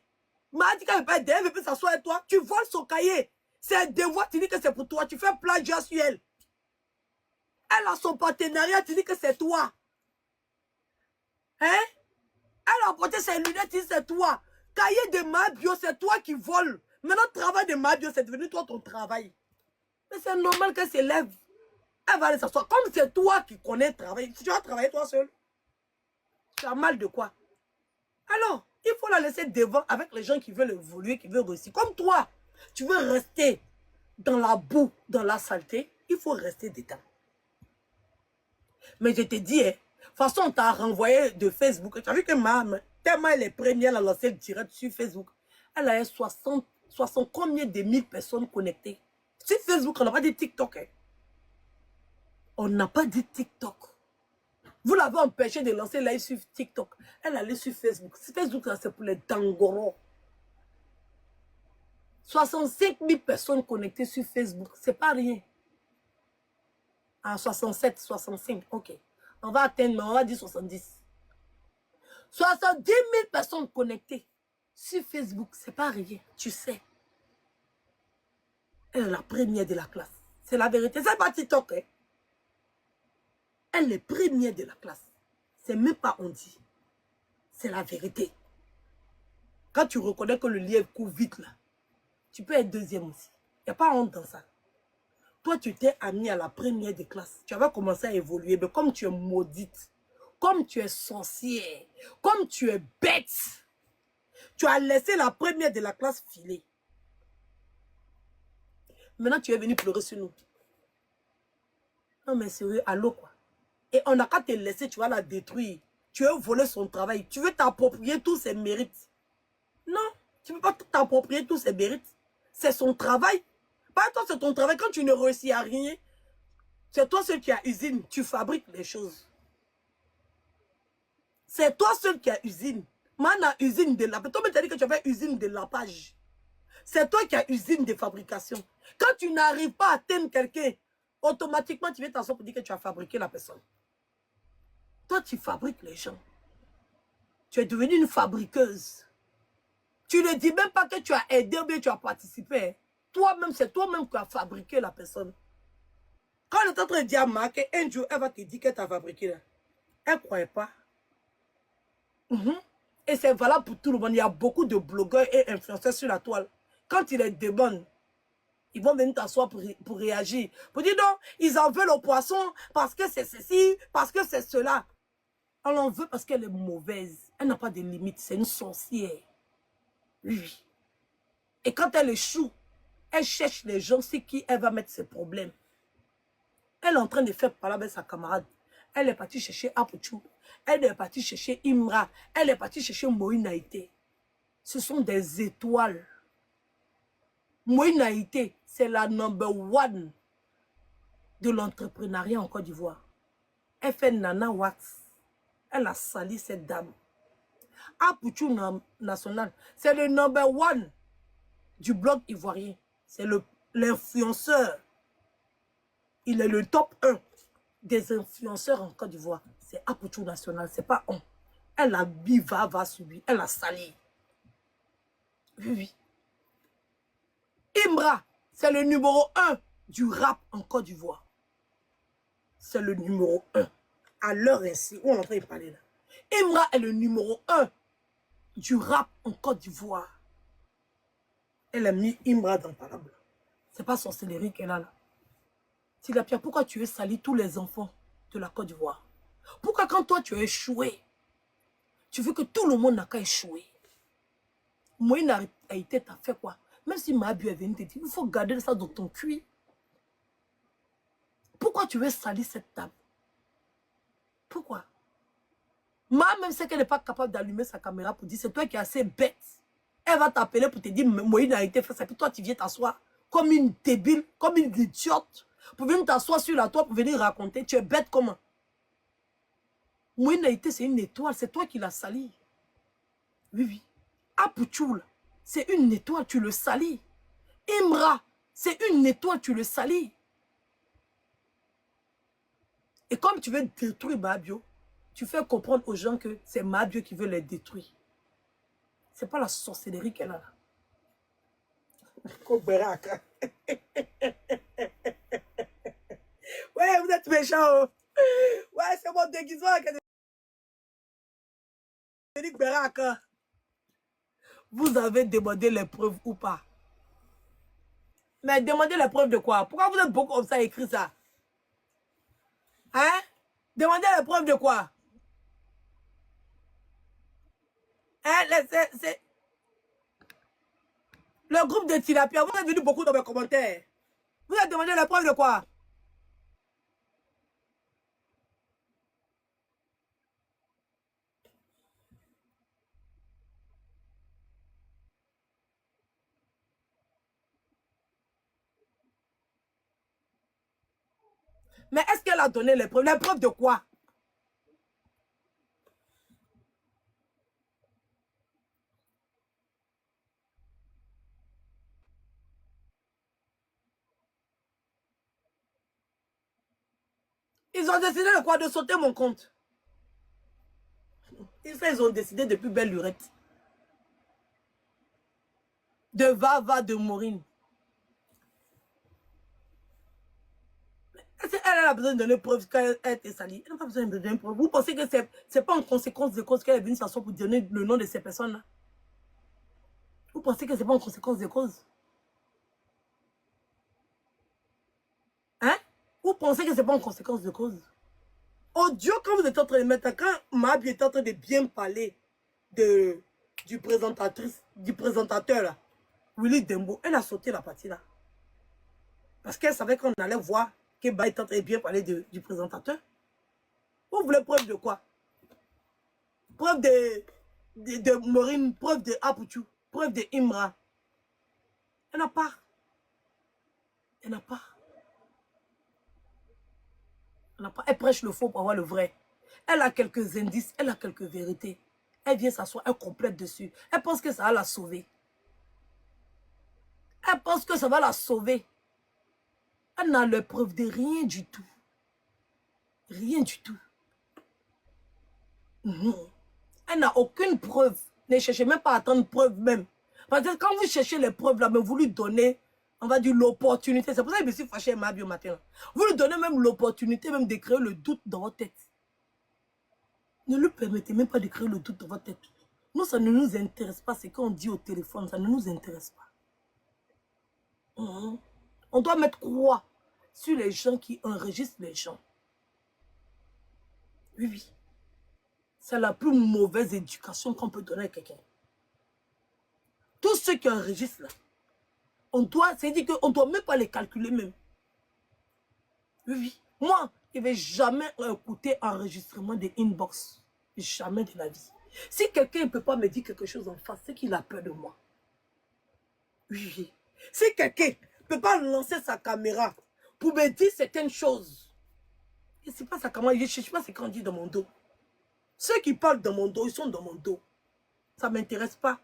Ma a dit qu'elle ne veut pas être dernière. Elle veut plus s'asseoir avec toi. Tu voles son cahier. C'est un devoir. Tu dis que c'est pour toi. Tu fais un plagiat sur elle. Elle a son partenariat. Tu dis que c'est toi. Hein? Elle a porté ses lunettes. Tu dis que c'est toi. Cahier de Ma Bio, c'est toi qui voles. Maintenant, le travail de Ma Bio, c'est devenu toi ton travail. Mais c'est normal qu'elle s'élève. Elle va aller s'asseoir. Comme c'est toi qui connais le travail, si tu vas travailler toi seul, tu as mal de quoi? Alors, il faut la laisser devant avec les gens qui veulent évoluer, qui veulent réussir. Comme toi, tu veux rester dans la boue, dans la saleté, il faut rester dedans. Mais je te dis, hein, de toute façon, on t'a renvoyé de Facebook. Tu as vu que Mam, tellement elle est première à lancer le direct sur Facebook, elle a 60 combien de 1000 personnes connectées. Sur Facebook, on n'a pas dit TikTok. Hein. On n'a pas dit TikTok. Vous l'avez empêché de lancer live sur TikTok. Elle allait sur Facebook. Facebook, c'est pour les dangoros. 65 000 personnes connectées sur Facebook. C'est pas rien. En 67, 65, ok. On va atteindre, on va dire 70. 70 000 personnes connectées sur Facebook. C'est pas rien. Tu sais. Elle est la première de la classe. C'est la vérité. C'est pas TikTok. Hein. Elle est première de la classe. C'est même pas on dit. C'est la vérité. Quand tu reconnais que le lièvre court vite là, tu peux être deuxième aussi. Il n'y a pas honte dans ça. Toi, tu t'es ami à la première de classe. Tu avais commencé à évoluer. Mais comme tu es maudite, comme tu es sorcière, comme tu es bête, tu as laissé la première de la classe filer. Maintenant, tu es venu pleurer sur nous. Non, mais sérieux, allô quoi. Et on n'a qu'à te laisser, tu vas la détruire. Tu veux voler son travail. Tu veux t'approprier tous ses mérites. Non, tu ne peux pas t'approprier tous ses mérites. C'est son travail. Pas toi, c'est ton travail. Quand tu ne réussis à rien, c'est toi seul qui as usine. Tu fabriques les choses. C'est toi seul qui as usine. Moi, on a usine de lapage. Toi, tu as dit que tu avais usine de lapage. C'est toi qui as usine de fabrication. Quand tu n'arrives pas à atteindre quelqu'un, automatiquement, tu viens t'asseoir pour dire que tu as fabriqué la personne. Toi, tu fabriques les gens. Tu es devenue une fabriqueuse. Tu ne dis même pas que tu as aidé ou bien tu as participé. Toi-même, c'est toi-même qui as fabriqué la personne. Quand elle est en train de dire à Marc, un jour, elle va te dire qu'elle t'a fabriqué. Là. Elle ne croyait pas. Et c'est valable pour tout le monde. Il y a beaucoup de blogueurs et influenceurs sur la toile. Quand ils les demandent, ils vont venir t'asseoir pour réagir. Pour dire non, ils en veulent aux poissons parce que c'est ceci, parce que c'est cela. On en veut parce qu'elle est mauvaise. Elle n'a pas de limite. C'est une sorcière. Oui. Et quand elle échoue, elle cherche les gens sur qui elle va mettre ses problèmes. Elle est en train de faire parler avec sa camarade. Elle est partie chercher Apuchou. Elle est partie chercher Imra. Elle est partie chercher Moïnaïté. Ce sont des étoiles. Moïnaïté, c'est la number one de l'entrepreneuriat en Côte d'Ivoire. Elle fait Nana Wax. Elle a sali cette dame. Apuchou National, c'est le number one du blog ivoirien. C'est l'influenceur. Il est le top 1 des influenceurs en Côte d'Ivoire. C'est Apuchou National, c'est pas on. Elle a va subir, elle a sali. Oui, oui. Imra, c'est le numéro 1 du rap en Côte d'Ivoire. C'est le numéro 1. À l'heure ainsi, où on est en train de parler là. Imra est le numéro 1 du rap en Côte d'Ivoire. Elle a mis Imra dans parable. C'est pas son céleri qu'elle a là. Tilapia, pourquoi tu veux salir tous les enfants de la Côte d'Ivoire? Pourquoi quand toi tu as échoué, tu veux que tout le monde n'a qu'à échouer? Moïna Haïté t'a fait quoi? Même si Mahabu est venu te dire, il faut garder ça dans ton cuir. Pourquoi tu veux salir cette table? Pourquoi? Ma même sait qu'elle n'est pas capable d'allumer sa caméra pour dire, c'est toi qui es assez bête. Elle va t'appeler pour te dire, Moïna Haïté fait ça. Puis toi, tu viens t'asseoir comme une débile, comme une idiote, pour venir t'asseoir sur la toile, pour venir raconter. Tu es bête comment? Moïna Haïté, c'est une étoile. C'est toi qui l'as sali. Oui, oui. Apuchoul, c'est une étoile, tu le salis. Imra, c'est une étoile, tu le salis. Et comme tu veux détruire Mabio, tu fais comprendre aux gens que c'est Mabio qui veut les détruire. C'est pas la sorcellerie qu'elle a là. Ouais, vous êtes méchants. Ouais, c'est mon déguisement. Vous avez demandé les preuves ou pas? Mais demandez les preuves de quoi? Pourquoi vous êtes beaucoup comme ça écrit ça? Hein? Demandez les preuves de quoi? Hein? Le groupe de Tilapia, vous êtes venu beaucoup dans mes commentaires. Vous avez demandé les preuves de quoi? Mais est-ce qu'elle a donné les preuves? Les preuves de quoi? Ils ont décidé de quoi? De sauter mon compte. Ils ont décidé depuis belle lurette. De va de Maureen. Est-ce qu'elle a besoin de donner preuve qu'elle était salie? Elle n'a pas besoin de donner preuve. Vous pensez que c'est pas en conséquence de cause qu'elle est venue s'asseoir pour donner le nom de ces personnes-là? Vous pensez que c'est pas en conséquence de cause? Hein? Vous pensez que c'est pas en conséquence de cause? Audio, quand vous êtes en train de mettre, quand Mabi est en train de bien parler du présentateur là, Willy Dembo, elle a sauté la partie là. Parce qu'elle savait qu'on allait voir que Ba est en train de bien parler du présentateur. Vous voulez preuve de quoi? Preuve de Maureen, preuve de Apuchou, preuve de Imra. Elle n'a pas. Elle n'a pas. Elle n'a pas. Elle prêche le faux pour avoir le vrai. Elle a quelques indices, elle a quelques vérités. Elle vient s'asseoir, elle complète dessus. Elle pense que ça va la sauver. Elle pense que ça va la sauver. Elle n'a le preuve de rien du tout. Rien du tout. Elle n'a aucune preuve. Ne cherchez même pas à attendre preuve même. Parce que quand vous cherchez les preuves là, mais vous lui donnez, on va dire, l'opportunité. C'est pour ça que je me suis fâché Mabi au matin. Vous lui donnez même l'opportunité même de créer le doute dans votre tête. Ne lui permettez même pas de créer le doute dans votre tête. Nous, ça ne nous intéresse pas. Ce qu'on dit au téléphone, ça ne nous intéresse pas. On doit mettre quoi sur les gens qui enregistrent les gens. Oui, oui. C'est la plus mauvaise éducation qu'on peut donner à quelqu'un. Tous ceux qui enregistrent là, on doit, c'est-à-dire qu'on ne doit même pas les calculer même. Oui, oui. Moi, je ne vais jamais écouter enregistrement des inbox. Jamais de la vie. Si quelqu'un ne peut pas me dire quelque chose en face, c'est qu'il a peur de moi. Oui, oui. Si quelqu'un ne peut pas lancer sa caméra pour me dire certaines choses, je ne sais pas sa caméra, je ne cherche pas ce qu'on dit dans mon dos. Ceux qui parlent dans mon dos, ils sont dans mon dos. Ça ne m'intéresse pas.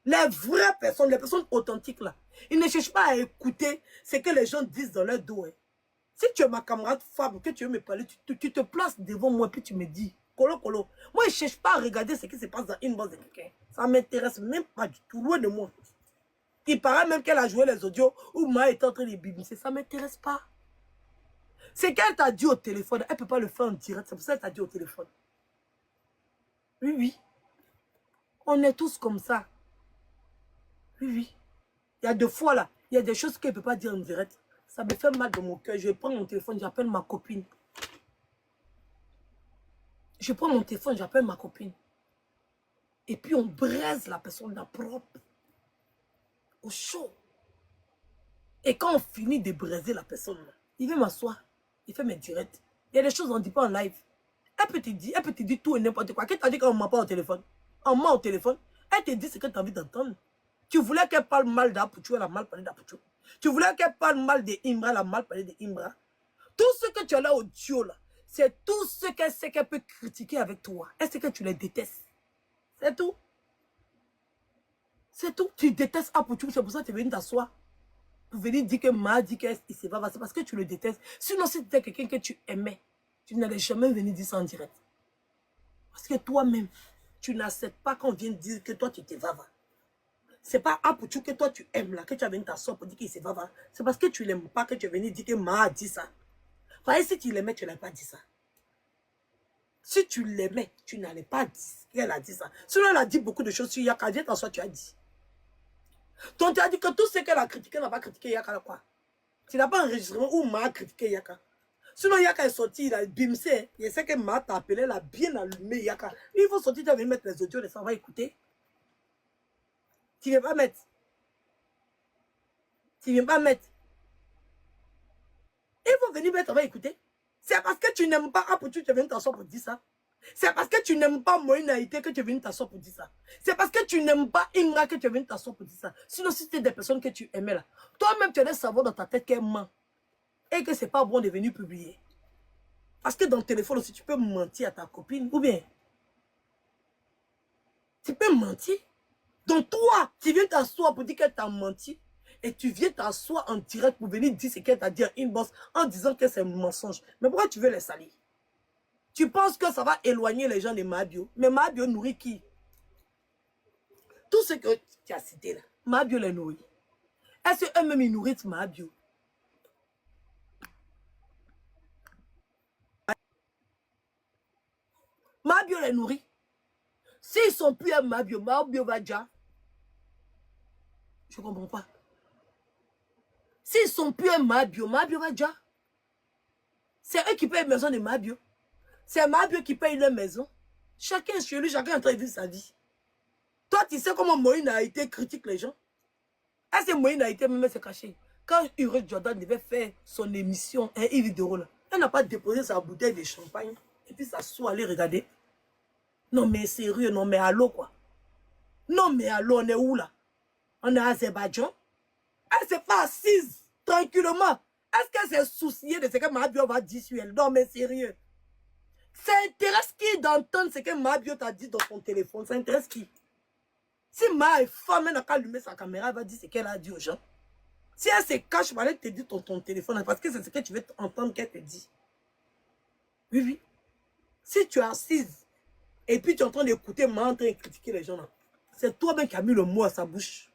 Les vraies personnes, les personnes authentiques là, ils ne cherchent pas à écouter ce que les gens disent dans leur dos. Hein. Si tu es ma camarade femme, que tu veux me parler, tu te places devant moi puis tu me dis, colo, colo. Moi, je ne cherche pas à regarder ce qui se passe dans une base de quelqu'un. Ça ne m'intéresse même pas du tout, loin de moi. Il paraît même qu'elle a joué les audios où Ma est en train de bibisser. Ça ne m'intéresse pas. C'est qu'elle t'a dit au téléphone, elle ne peut pas le faire en direct. C'est pour ça qu'elle t'a dit au téléphone. Oui, oui. On est tous comme ça. Oui, oui. Il y a des fois là, il y a des choses qu'elle ne peut pas dire en direct. Ça me fait mal dans mon cœur. Je prends mon téléphone, j'appelle ma copine. Je prends mon téléphone, j'appelle ma copine. Et puis on braise la personne là propre. Au chaud. Et quand on finit de braiser la personne là, il vient m'asseoir. Il fait mes directs. Il y a des choses qu'on ne dit pas en live. Elle peut te dire tout et n'importe quoi. Qu'est-ce que tu as dit quand on ne m'a pas au téléphone? On m'a au téléphone. Elle te dit ce que tu as envie d'entendre. Tu voulais qu'elle parle mal d'Apouchou, elle a mal parlé d'Apouchou. Tu voulais qu'elle parle mal de Imbra, elle a mal parlé de Imbra. Tout ce que tu as là audio là, c'est tout ce qu'elle sait qu'elle peut critiquer avec toi. Elle sait que tu les détestes. C'est tout. C'est tout. Tu détestes Apouchou, c'est pour ça que tu es venu t'asseoir. Pour venir dire que Ma dit qu'il se va, c'est parce que tu le détestes. Sinon, si tu étais quelqu'un que tu aimais, tu n'allais jamais venir dire ça en direct. Parce que toi-même, tu n'acceptes pas qu'on vienne dire que toi, tu te vava. C'est pas Apouchou que toi, tu aimes là, que tu as venu t'asseoir pour dire qu'il se vava. C'est parce que tu ne l'aimes pas que tu es venu dire que Ma a dit ça. Parce que si tu l'aimais, tu n'allais pas dit ça. Si tu l'aimais, tu n'allais pas dire qu'elle a dit ça. Sinon, elle a dit beaucoup de choses sur Yaka. Viens t'asseoir, tu as dit. Donc, tu as dit que tout ce qu'elle a critiqué n'a pas critiqué Yaka, quoi. Tu n'as pas enregistrement où Ma a critiqué Yaka. Sinon, Yaka est sorti, il a bimsé. Il sait que Ma t'a appelé, elle a bien allumé Yaka. Il faut sortir, tu vas venir mettre les audios, on va écouter. Tu ne viens pas mettre. Tu ne viens pas mettre. Il faut venir mettre, on va écouter. C'est parce que tu n'aimes pas Apouchou, tu viens t'asseoir pour dire ça. C'est parce que tu n'aimes pas Moïna Haïté que tu viens t'asseoir pour dire ça. C'est parce que tu n'aimes pas Imra que tu viens t'asseoir pour dire ça. Sinon, si c'était des personnes que tu aimais là, toi-même, tu allais savoir dans ta tête qu'elle ment. Et que c'est pas bon de venir publier. Parce que dans le téléphone aussi, tu peux mentir à ta copine. Ou bien, tu peux mentir. Donc toi, tu viens t'asseoir pour dire qu'elle t'a menti. Et tu viens t'asseoir en direct pour venir dire ce qu'elle t'a dit en inbox en disant que c'est un mensonge. Mais pourquoi tu veux les salir? Tu penses que ça va éloigner les gens de Mabio. Mais Mabio nourrit qui? Tout ce que tu as cité là, Mabio les nourrit. Est-ce qu'eux-mêmes ils nourrissent Mabio? Mabio les nourrit. S'ils sont plus à Mabio, Mabio va déjà. Je ne comprends pas. S'ils sont plus à Mabio, Mabio va déjà. C'est eux qui payent la maison de Mabio. C'est Mabio qui paye leur maison. Chacun chez lui, chacun est en train de vivre sa vie. Toi, tu sais comment Moïna a été critique les gens? Est-ce que Moïna a été même se cacher? Quand Ure Jordan devait faire son émission, un vidéo là, elle n'a pas déposé sa bouteille de champagne et puis s'assoit aller regarder. Non mais sérieux, non mais allô quoi? Non mais allô, on est où là? On est à Azerbaïdjan? Elle s'est pas assise tranquillement. Est-ce qu'elle s'est souciée de ce que Mabio va dire sur elle? Non mais sérieux. Ça intéresse qui d'entendre ce que Mabio t'a dit dans son téléphone? Ça intéresse qui? Si Ma est femme, elle n'a qu'à allumer sa caméra, elle va dire ce qu'elle a dit aux gens. Si elle se cache, elle te dit ton téléphone, parce que c'est ce que tu veux entendre qu'elle te dit. Oui, oui. Si tu es assise, et puis tu es en train d'écouter Ma en train de critiquer les gens, c'est toi-même qui as mis le mot à sa bouche.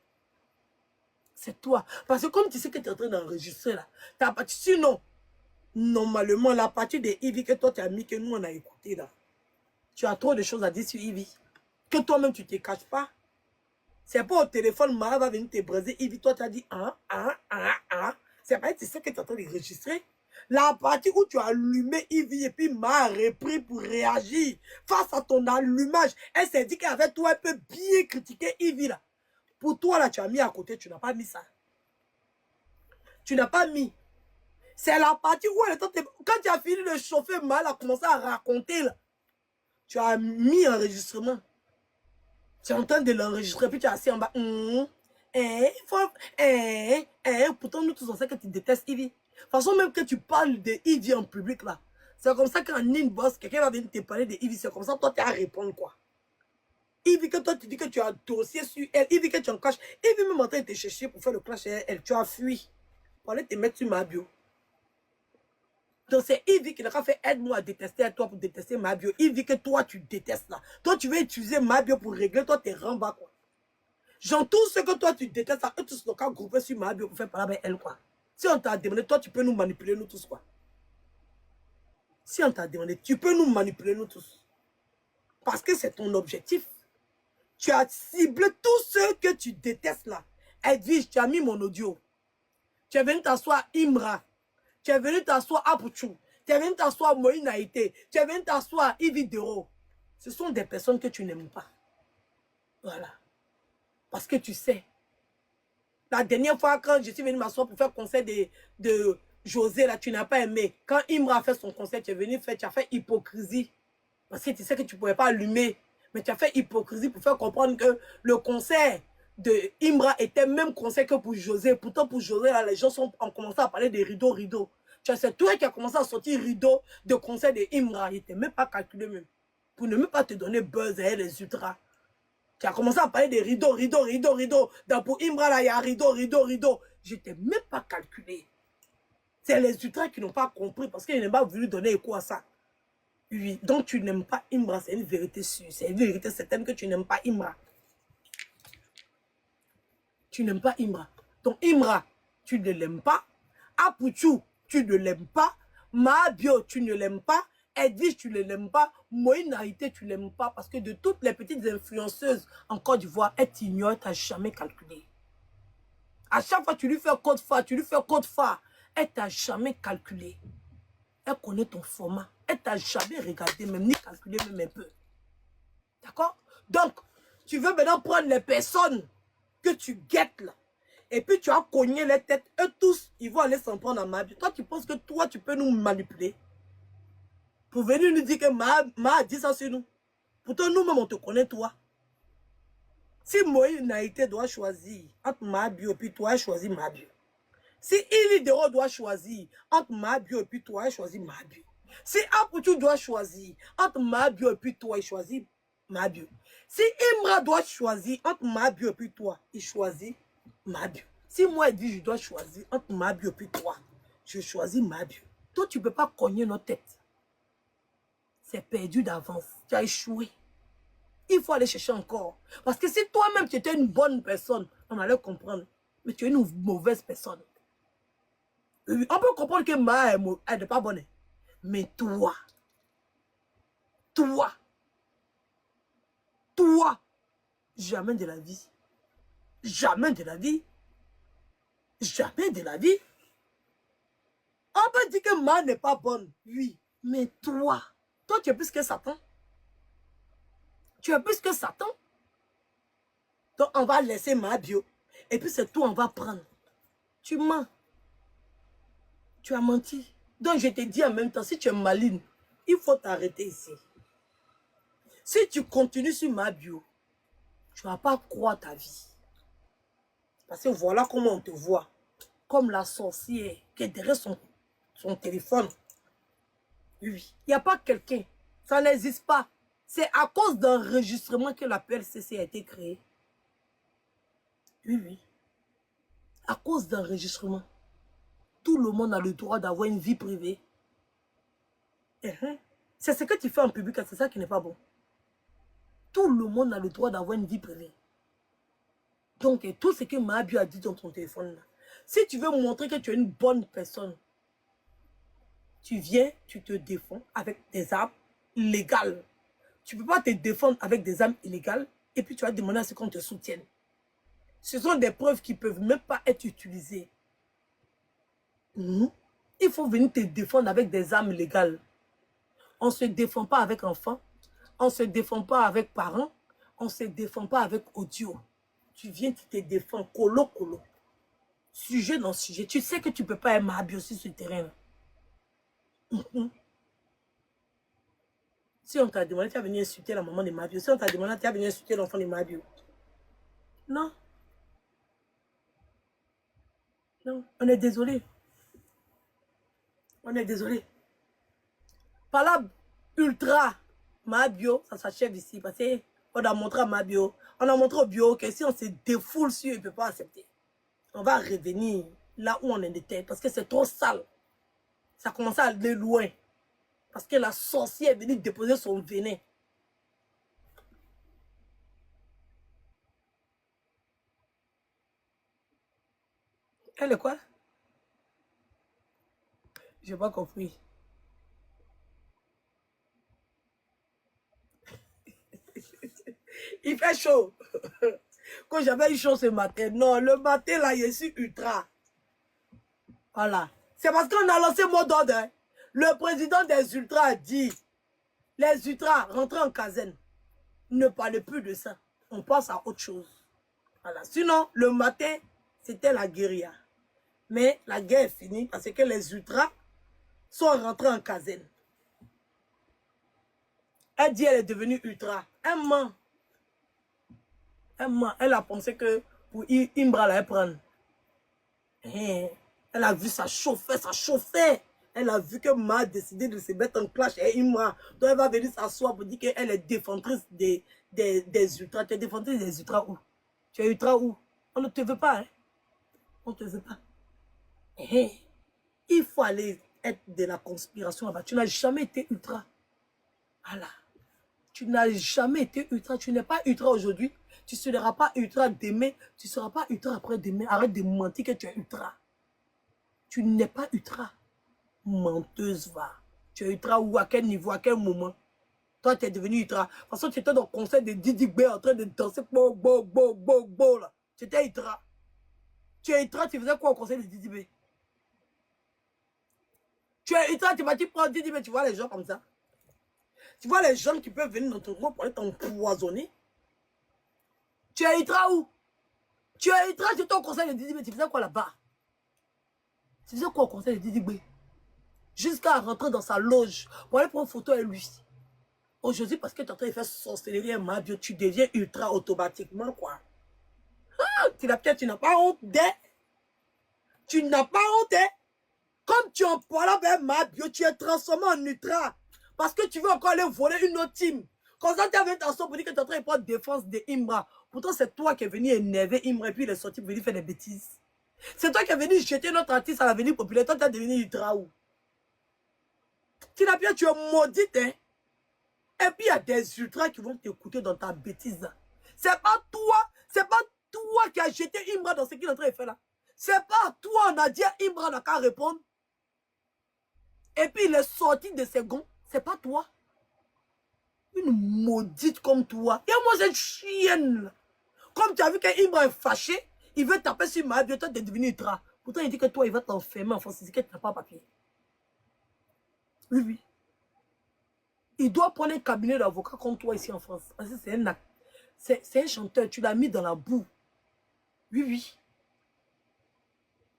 C'est toi. Parce que comme tu sais que tu es en train d'enregistrer là, sinon, normalement, la partie de Ivy que toi tu as mis, que nous on a écouté là, tu as trop de choses à dire sur Ivy. Que toi-même tu ne te caches pas. C'est pas au téléphone, Ma va venir te braiser. Ivy, toi tu as dit c'est pas tu sais que tu es en train d'enregistrer. La partie où tu as allumé Ivy et puis Ma a repris pour réagir face à ton allumage. Elle s'est dit qu'avec toi, elle peut bien critiquer Ivy là. Pour toi là, tu as mis à côté, tu n'as pas mis ça. Tu n'as pas mis. C'est la partie où elle est quand tu as fini de chauffer, mal a commencé à raconter là. Tu as mis enregistrement. Tu es en train de l'enregistrer, puis tu es assis en bas. Pourtant, nous tous on sait que tu détestes Ivy. De toute façon, même que tu parles de Ivy en public là, c'est comme ça qu'en inbox, quelqu'un va venir te parler de Ivy, c'est comme ça, toi tu as à répondre quoi. Ivy, que toi tu dis que tu as un dossier sur elle, Ivy que tu en caches, Ivy même en train de te chercher pour faire le clash, elle, tu as fui. Pour aller te mettre sur ma bio. Donc c'est Ivy qui n'a pas fait aide-moi à détester à toi pour détester ma bio. Ivy que toi tu détestes là. Toi tu veux utiliser ma bio pour régler, toi t'es rembas quoi. Genre tout ce que toi tu détestes, eux tous nos cas groupés sur ma bio pour faire parler avec elle quoi. Si on t'a demandé, toi tu peux nous manipuler nous tous quoi. Si on t'a demandé, tu peux nous manipuler nous tous. Parce que c'est ton objectif. Tu as ciblé tous ceux que tu détestes là. Edwige, tu as mis mon audio. Tu es venu t'asseoir Imra. Tu es venu t'asseoir Apuchou. Tu es venu t'asseoir Moïse Naïté. Tu es venu t'asseoir Ivy Dero. Ce sont des personnes que tu n'aimes pas. Voilà. Parce que tu sais. La dernière fois, quand je suis venu m'asseoir pour faire le concert de José, là, tu n'as pas aimé. Quand Imra a fait son concert, tu es venu faire, tu as fait hypocrisie. Parce que tu sais que tu ne pouvais pas allumer. Mais tu as fait hypocrisie pour faire comprendre que le concert de Imra était le même concert que pour José. Pourtant, pour José, là, les gens ont commencé à parler de rideau. C'est toi qui as commencé à sortir rideau de concert de Imra. Il n'était même pas calculé même. Pour ne même pas te donner buzz et les ultras. Tu as commencé à parler de rideau. Dans pour Imra, là, il y a rideau. Je t'ai même pas calculé. C'est les ultras qui n'ont pas compris parce qu'ils n'ont pas voulu donner écho à ça. Oui, donc tu n'aimes pas Imra, c'est une vérité sûre. C'est une vérité certaine que tu n'aimes pas Imra. Tu n'aimes pas Imra. Donc Imra, tu ne l'aimes pas. Apuchou, tu ne l'aimes pas. Mabio, tu ne l'aimes pas. Edwige, tu ne l'aimes pas. Moïse Naïté, tu ne l'aimes pas. Parce que de toutes les petites influenceuses en Côte d'Ivoire, elle t'ignore, tu n'as jamais calculé. À chaque fois, tu lui fais code phare, elle t'a jamais calculé. Elle connaît ton format. Elle t'a jamais regardé, même ni calculé, même un peu. D'accord? Donc, tu veux maintenant prendre les personnes que tu guettes là. Et puis tu as cogné les têtes. Eux tous, ils vont aller s'en prendre à ma vie. Toi, tu penses que toi, tu peux nous manipuler. Pour venir nous dire que Ma a dit ça sur nous. Pourtant, nous-mêmes, on te connaît, toi. Si Moïse Naïté doit choisir entre ma bio et puis toi, choisis ma bio. Si Ivy Dero doit choisir entre ma bio et puis toi, choisis ma bio. Si Aputu doit choisir entre ma bio et puis toi, il choisit ma bio. Si Imra doit choisir entre ma bio et puis toi, il choisit ma bio. Si moi, il dit je dois choisir entre ma bio et puis toi, je choisis ma bio. Toi, tu ne peux pas cogner notre tête. C'est perdu d'avance. Tu as échoué. Il faut aller chercher encore. Parce que si toi-même, tu étais une bonne personne, on allait comprendre. Mais tu es une mauvaise personne. On peut comprendre que Ma, elle n'est pas bonne. Mais toi, jamais de la vie. Jamais de la vie. On peut dire que Ma n'est pas bonne. Oui. Mais toi, tu es plus que Satan. Donc, on va laisser Ma bio. Et puis, c'est tout, on va prendre. Tu mens. Tu as menti. Donc, je te dis en même temps, si tu es maligne, il faut t'arrêter ici. Si tu continues sur Ma bio, tu ne vas pas croire ta vie. Parce que voilà comment on te voit. Comme la sorcière qui est derrière son téléphone. Oui. Il n'y a pas quelqu'un. Ça n'existe pas. C'est à cause d'enregistrement que la PLCC a été créée. Oui. À cause d'enregistrement. Tout le monde a le droit d'avoir une vie privée. C'est ce que tu fais en public, c'est ça qui n'est pas bon. Tout le monde a le droit d'avoir une vie privée. Donc, tout ce que Mahabio a dit dans ton téléphone, là, si tu veux montrer que tu es une bonne personne, tu viens, tu te défends avec des armes légales. Tu ne peux pas te défendre avec des armes illégales et puis tu vas demander à ce qu'on te soutienne. Ce sont des preuves qui ne peuvent même pas être utilisées. Il faut venir te défendre avec des armes légales. On ne se défend pas avec enfants. On ne se défend pas avec parents. On ne se défend pas avec audio. Tu viens, tu te défends colo. Sujet dans sujet. Tu sais que tu ne peux pas être Mahabio sur ce terrain. Si on t'a demandé, tu as venu insulter la maman de Mahabio. Si on t'a demandé, tu as venu insulter l'enfant de Mahabio. Non. Non. On est désolé. On est désolé. Palabre ultra Mahabio, ça s'achève ici. Parce qu'on a montré à Mahabio, on a montré au bio que si on se défoule sur, il ne peut pas accepter. On va revenir là où on était. Parce que c'est trop sale. Ça commence à aller loin. Parce que la sorcière est venue déposer son venin. Elle est quoi? J'ai pas compris. Il fait chaud. Quand j'avais eu chaud ce matin, non, le matin là, je suis ultra. Voilà. C'est parce qu'on a lancé mot d'ordre. Hein. Le président des ultras a dit, les ultras, rentrez en caserne. Ne parlez plus de ça. On passe à autre chose. Voilà. Sinon, le matin, c'était la guérilla. Mais la guerre est finie parce que les ultras sont rentrés en caserne. Elle dit elle est devenue ultra. Elle ment. Elle ment. Elle a pensé que pour Imbra la prendre. Elle a vu ça chauffer, ça chauffait. Elle a vu que Ma a décidé de se mettre en clash et Imbra. Donc elle va venir s'asseoir pour dire qu'elle est défendrice des ultras. Tu es défendrice des ultras où? Tu es ultra où? On ne te veut pas. Hein? On ne te veut pas. Il faut aller être de la conspiration là-bas. Tu n'as jamais été ultra. Voilà. Tu n'as jamais été ultra. Tu n'es pas ultra aujourd'hui. Tu ne seras pas ultra demain. Tu ne seras pas ultra après-demain. Arrête de mentir que tu es ultra. Tu n'es pas ultra. Menteuse, va. Tu es ultra où? À quel niveau? À quel moment? Toi, tu es devenu ultra. De toute façon, tu étais dans le concert de Didi B en train de danser. Bo, bo, bo, bo, bo, là. Tu étais ultra. Tu es ultra, tu faisais quoi au concert de Didi B? Tu es ultra, tu vas dire, prends Didi B, tu vois les gens comme ça. Tu vois les gens qui peuvent venir dans ton groupe pour t'empoisonner. Tu es ultra où? Tu es ultra, tu étais au conseil de Didi B. Tu faisais quoi là-bas? Tu faisais quoi au conseil de Didi B? Jusqu'à rentrer dans sa loge pour aller prendre une photo avec lui. Aujourd'hui, parce que tu es en train de faire sorcellerie et Mahabio, tu deviens ultra automatiquement, quoi. Ah, tu n'as pas honte d'être. Tu n'as pas honte, hein? Comme tu en parles avec Mahabio, tu es transformé en ultra. Parce que tu veux encore aller voler une autre team. Comme ça, tu as 20 ans pour dire que tu es en train de prendre défense de Imbra. Pourtant, c'est toi qui es venu énerver Imbra et puis il est sorti pour venir faire des bêtises. C'est toi qui es venu jeter notre artiste à l'avenir populaire. Toi, tu es devenu ultra où? Tinapia, tu es maudite, hein? Et puis, il y a des ultras qui vont t'écouter dans ta bêtise. C'est pas toi qui as jeté Imbra dans ce qu'il est en train de faire là. C'est pas toi, on a dit à Imbra n'a qu'à répondre. Et puis, il est sorti de ses gonds. C'est pas toi. Une maudite comme toi. Et moi, cette chienne. Comme tu as vu qu'Imbra est fâché, il veut taper sur ma vie, toi, tu es devenu ultra. Pourtant, il dit que toi, il va t'enfermer en France. Il dit que tu n'as pas papier. Oui, oui. Il doit prendre un cabinet d'avocat comme toi ici en France. Parce que c'est un chanteur. Tu l'as mis dans la boue. Oui, oui.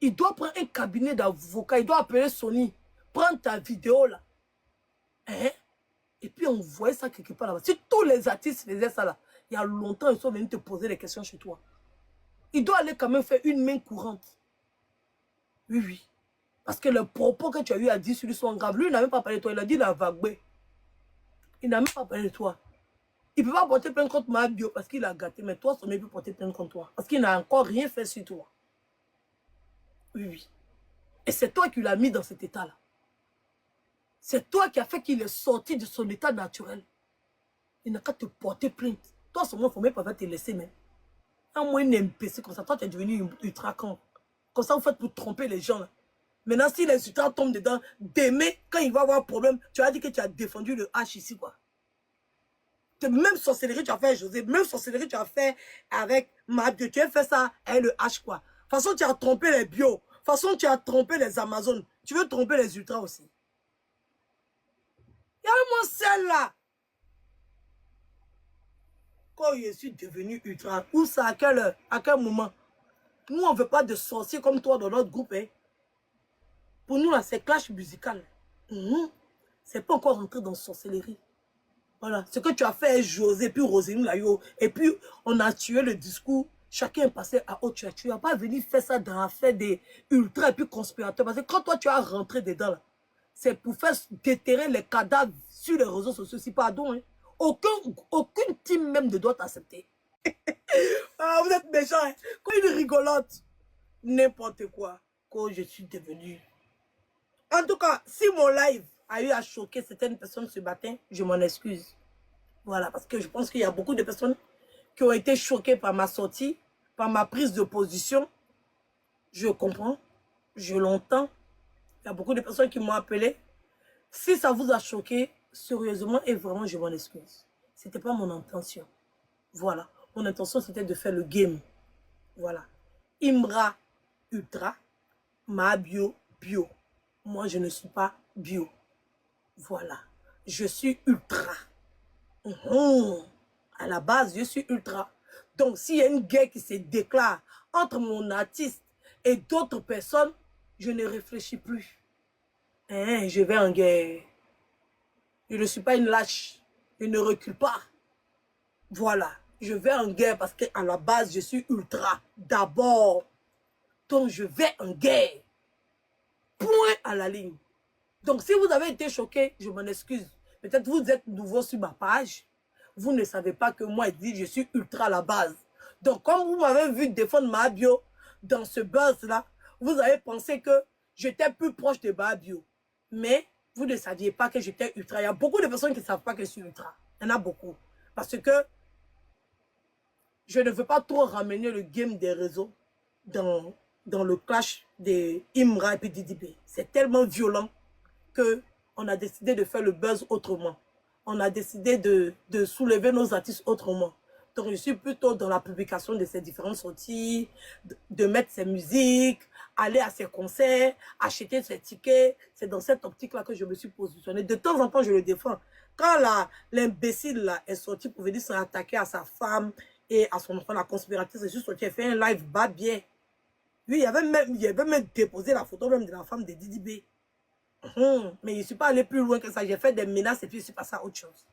Il doit prendre un cabinet d'avocat. Il doit appeler Sony. Prendre ta vidéo là. Hein? Et puis on voyait ça quelque part là-bas. Si tous les artistes faisaient ça là, il y a longtemps, ils sont venus te poser des questions chez toi. Il doit aller quand même faire une main courante. Oui, oui. Parce que le propos que tu as eu à dire sur lui sont graves. Lui, il n'a même pas parlé de toi. Il a dit la vague. Il n'a même pas parlé de toi. Il ne peut pas porter plainte contre Mahabio parce qu'il a gâté. Mais toi, son mec peut porter plainte contre toi. Parce qu'il n'a encore rien fait sur toi. Oui, oui. Et c'est toi qui l'as mis dans cet état-là. C'est toi qui as fait qu'il est sorti de son état naturel. Il n'a qu'à te porter plainte. Toi, seulement, il ne faut même pas te laisser, mais. Un moins un MPC comme ça, toi, tu es devenu ultra con. Comme ça, vous faites pour tromper les gens. Là. Maintenant, si les ultras tombent dedans, demain, quand il va avoir un problème, tu as dit que tu as défendu le H ici, quoi. Même sorcellerie, tu as fait avec José. Même sorcellerie, tu as fait avec Mahabio. Tu as fait ça avec le H, quoi. De toute façon, tu as trompé les bio. De toute façon, tu as trompé les Amazones. Tu veux tromper les ultras aussi. Il y a moi celle-là. Quand je suis devenu ultra, où ça, à quel moment? Nous, on ne veut pas de sorciers comme toi dans notre groupe. Hein. Pour nous, là, c'est clash musical. C'est pas encore rentré dans sorcellerie. Voilà. Ce que tu as fait, José, puis Roselyne Layo, et puis on a tué le discours. Chacun est passé à autre chose. Tu n'as pas venu faire ça dans l'affaire des ultra et puis conspirateurs. Parce que quand toi, tu as rentré dedans, c'est pour faire déterrer les cadavres sur les réseaux sociaux. Si pardon, hein. Aucune team même ne doit t'accepter. Ah, vous êtes méchants. Hein. Quand une rigolote, n'importe quoi, quand je suis devenu. En tout cas, si mon live a eu à choquer certaines personnes ce matin, je m'en excuse. Voilà, parce que je pense qu'il y a beaucoup de personnes qui ont été choquées par ma sortie, par ma prise de position. Je comprends, je l'entends. Il y a beaucoup de personnes qui m'ont appelé. Si ça vous a choqué, sérieusement et vraiment, je m'en excuse. Ce n'était pas mon intention. Voilà. Mon intention, c'était de faire le game. Voilà. Imra Ultra, ma bio. Moi, je ne suis pas bio. Voilà. Je suis ultra. À la base, je suis ultra. Donc, s'il y a une guerre qui se déclare entre mon artiste et d'autres personnes, je ne réfléchis plus. Hein, je vais en guerre. Je ne suis pas une lâche. Je ne recule pas. Voilà. Je vais en guerre parce qu'à la base, je suis ultra. D'abord. Donc, je vais en guerre. Point à la ligne. Donc, si vous avez été choqué, je m'en excuse. Peut-être vous êtes nouveau sur ma page. Vous ne savez pas que moi, je suis ultra à la base. Donc, comme vous m'avez vu défendre ma bio dans ce buzz-là, vous avez pensé que j'étais plus proche de ma bio. Mais vous ne saviez pas que j'étais ultra. Il y a beaucoup de personnes qui ne savent pas que je suis ultra. Il y en a beaucoup. Parce que je ne veux pas trop ramener le game des réseaux dans le clash des Imra et puis DDB. C'est tellement violent qu'on a décidé de faire le buzz autrement. On a décidé de soulever nos artistes autrement. Donc, je suis plutôt dans la publication de ces différentes sorties, de mettre ses musiques, aller à ses concerts, acheter ses tickets. C'est dans cette optique-là que je me suis positionnée. De temps en temps, je le défends. Quand l'imbécile est sorti pour venir s'attaquer à sa femme et à son enfant, la conspiratrice, je suis sorti, elle fait un live bas bien. Lui, il avait même déposé la photo même de la femme de Didi B. Mais je ne suis pas allé plus loin que ça. J'ai fait des menaces et puis je suis passé à autre chose.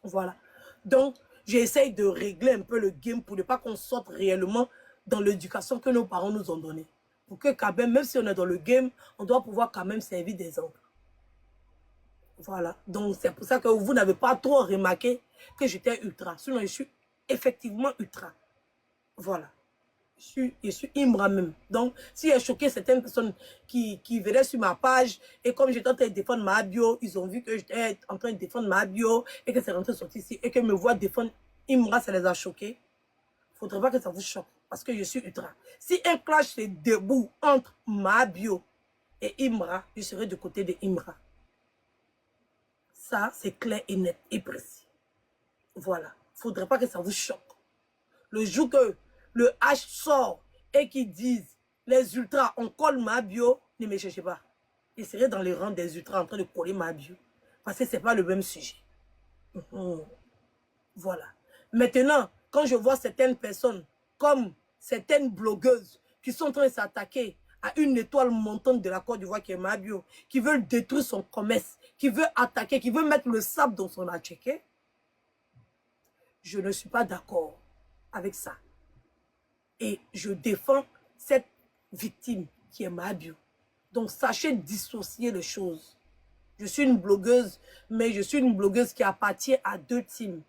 Voilà. Donc, j'essaye de régler un peu le game pour ne pas qu'on sorte réellement dans l'éducation que nos parents nous ont donnée. Pour que quand même si on est dans le game, on doit pouvoir quand même servir d'exemple. Voilà. Donc, c'est pour ça que vous n'avez pas trop remarqué que j'étais ultra. Sinon, je suis effectivement ultra. Voilà. Je suis Imra même. Donc, si j'ai choqué certaines personnes qui venaient sur ma page, et comme j'étais en train de défendre ma bio, ils ont vu que j'étais en train de défendre ma bio, et que c'est rentré sorti ici, et que me voient défendre Imra, ça les a choqués. Il ne faudrait pas que ça vous choque, parce que je suis ultra. Si un clash est debout entre ma bio et Imra, je serai du côté de Imra. Ça, c'est clair et net et précis. Voilà. Il ne faudrait pas que ça vous choque. Le jour que le H sort et qu'ils disent les ultras, on colle ma bio, ne me cherchez pas. Je serai dans les rangs des ultras en train de coller ma bio. Parce que ce n'est pas le même sujet. Voilà. Maintenant, quand je vois certaines personnes, comme certaines blogueuses, qui sont en train de s'attaquer à une étoile montante de la Côte d'Ivoire qui est ma bio, qui veulent détruire son commerce, qui veut attaquer, qui veut mettre le sable dans son attiqué, je ne suis pas d'accord avec ça. Et je défends cette victime qui est ma bio. Donc, sachez dissocier les choses. Je suis une blogueuse, mais je suis une blogueuse qui appartient à deux teams.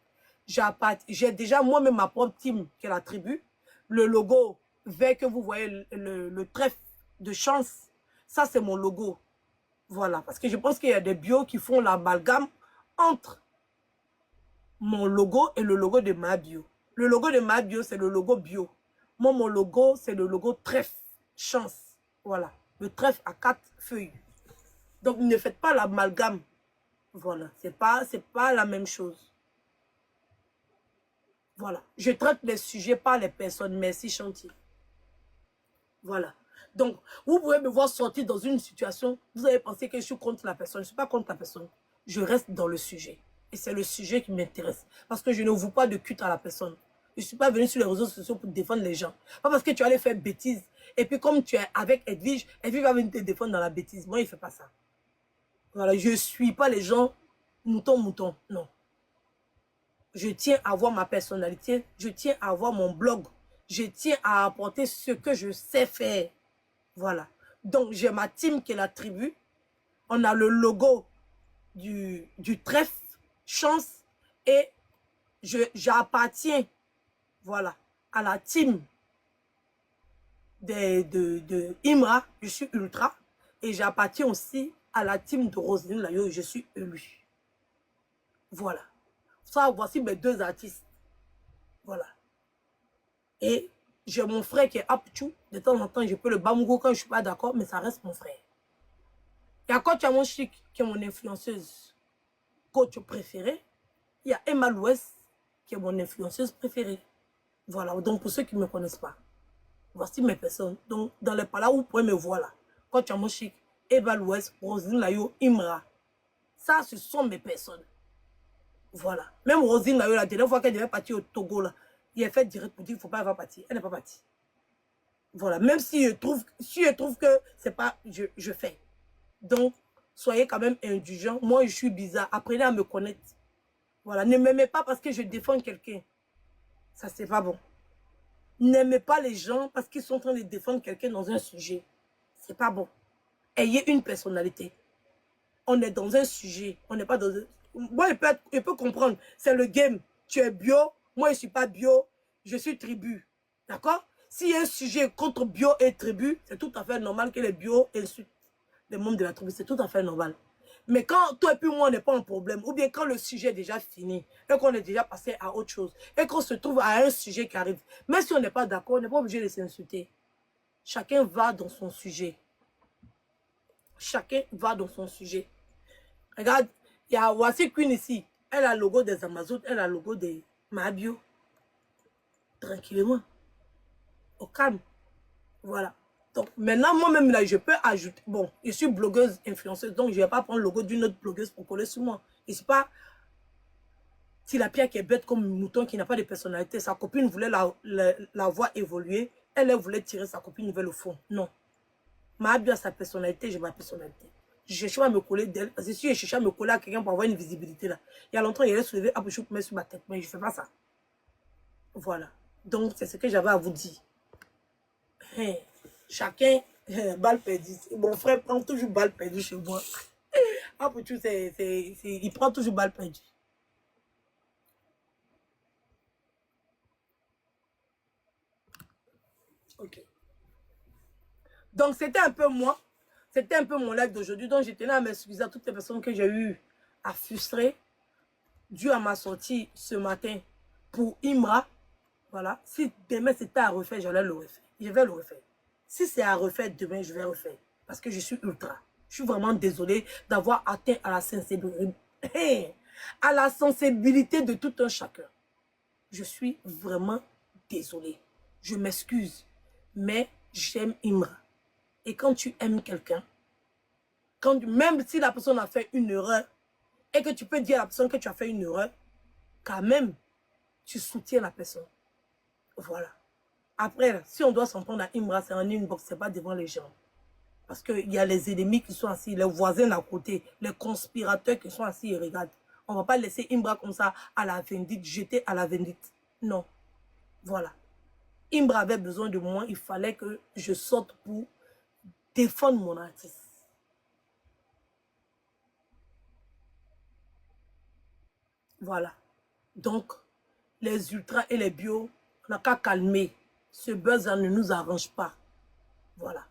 J'ai déjà moi-même ma propre team, qui est la tribu. Le logo vert que vous voyez, le trèfle de chance, ça c'est mon logo. Voilà, parce que je pense qu'il y a des bios qui font l'amalgame entre mon logo et le logo de ma bio. Le logo de ma bio, c'est le logo bio. Moi, mon logo, c'est le logo trèfle, chance. Voilà, le trèfle à 4 feuilles. Donc, ne faites pas l'amalgame. Voilà, c'est pas la même chose. Voilà, je traite les sujets par les personnes. Merci, Chantier. Voilà. Donc, vous pouvez me voir sortir dans une situation, vous avez pensé que je suis contre la personne. Je ne suis pas contre la personne. Je reste dans le sujet. Et c'est le sujet qui m'intéresse. Parce que je ne voue pas de culte à la personne. Je ne suis pas venu sur les réseaux sociaux pour défendre les gens. Pas parce que tu allais faire bêtises. Et puis comme tu es avec Edwige, Edwige va venir te défendre dans la bêtise. Moi, il ne fait pas ça. Voilà, je ne suis pas les gens mouton. Non. Je tiens à avoir ma personnalité. Je tiens à avoir mon blog. Je tiens à apporter ce que je sais faire. Voilà. Donc, j'ai ma team qui est la tribu. On a le logo du trèfle, chance. Et j'appartiens, voilà, à la team de Imra. Je suis ultra. Et j'appartiens aussi à la team de Roselyne Layo. Je suis élue. Voilà. Ça, voici mes deux artistes. Voilà. Et j'ai mon frère qui est Apchou. De temps en temps, je peux le bamougo quand je ne suis pas d'accord, mais ça reste mon frère. Il y a Coach Amon Chic, qui est mon influenceuse coach préférée. Il y a Emma Louest, qui est mon influenceuse préférée. Voilà. Donc, pour ceux qui ne me connaissent pas, voici mes personnes. Donc, dans les palas, vous pouvez me voir là. Coach Amon Chic, Emma Louest, Rosine Layo, Imra. Ça, ce sont mes personnes. Voilà. Même Rosine Layo, la dernière fois qu'elle devait partir au Togo, là, il a fait direct pour dire qu'il ne faut pas avoir parti. Elle n'est pas partie. Voilà. Même si je trouve que c'est pas, je fais. Donc, soyez quand même indulgents. Moi, je suis bizarre. Apprenez à me connaître. Voilà. Ne m'aimez pas parce que je défends quelqu'un. Ça, c'est pas bon. N'aimez pas les gens parce qu'ils sont en train de défendre quelqu'un dans un sujet. C'est pas bon. Ayez une personnalité. On est dans un sujet. On n'est pas dans un... Moi, je peux comprendre. C'est le game. Tu es bio. Moi, je ne suis pas bio. Je suis tribu. D'accord? S'il y a un sujet contre bio et tribu, c'est tout à fait normal que les bio insultent les membres de la tribu. C'est tout à fait normal. Mais quand toi et puis moi, on n'est pas en problème, ou bien quand le sujet est déjà fini, et qu'on est déjà passé à autre chose, et qu'on se trouve à un sujet qui arrive, même si on n'est pas d'accord, on n'est pas obligé de s'insulter. Chacun va dans son sujet. Chacun va dans son sujet. Regarde, il y a Wasi Queen ici. Elle a le logo des Amazones, elle a le logo des Mabio. Tranquillement. Au calme. Voilà. Donc maintenant, moi-même, là, je peux ajouter. Bon, je suis blogueuse, influenceuse, donc je ne vais pas prendre le logo d'une autre blogueuse pour coller sur moi. Et c'est pas Tilapia qui est bête comme un mouton qui n'a pas de personnalité. Sa copine voulait la voir évoluer. Elle voulait tirer sa copine vers le fond. Non. Mabio a sa personnalité, j'ai ma personnalité. Je cherche à me coller d'elle. Parce que si je cherche à me coller à quelqu'un pour avoir une visibilité là, il y a longtemps, il allait soulever un peu sur ma tête. Mais je ne fais pas ça. Voilà. Donc, c'est ce que j'avais à vous dire. Hey, chacun, balle perdue. Mon frère prend toujours balle perdue chez moi. Ah, pour tout, il prend toujours balle perdue. Ok. Donc, c'était un peu moi. C'était un peu mon live d'aujourd'hui. Donc, je tenais à m'excuser à toutes les personnes que j'ai eu à frustrer dû à ma sortie ce matin pour Imra. Voilà. Si demain c'était à refaire, j'allais le refaire. Je vais le refaire. Si c'est à refaire demain, je vais refaire. Parce que je suis ultra. Je suis vraiment désolée d'avoir atteint à la sensibilité. À la sensibilité de tout un chacun. Je suis vraiment désolée. Je m'excuse. Mais j'aime Imra. Et quand tu aimes quelqu'un, même si la personne a fait une erreur, et que tu peux dire à la personne que tu as fait une erreur, quand même, tu soutiens la personne. Voilà. Après, si on doit s'en prendre à Imra, c'est en inbox, c'est pas devant les gens. Parce qu'il y a les ennemis qui sont assis, les voisins d'à côté, les conspirateurs qui sont assis et regardent. On ne va pas laisser Imra comme ça à la vindicte, jeter à la vindicte. Non. Voilà. Imra avait besoin de moi, il fallait que je sorte pour défendre mon artiste. Voilà. Donc, les ultras et les bio, on n'a qu'à calmer. Ce buzz ne nous arrange pas. Voilà.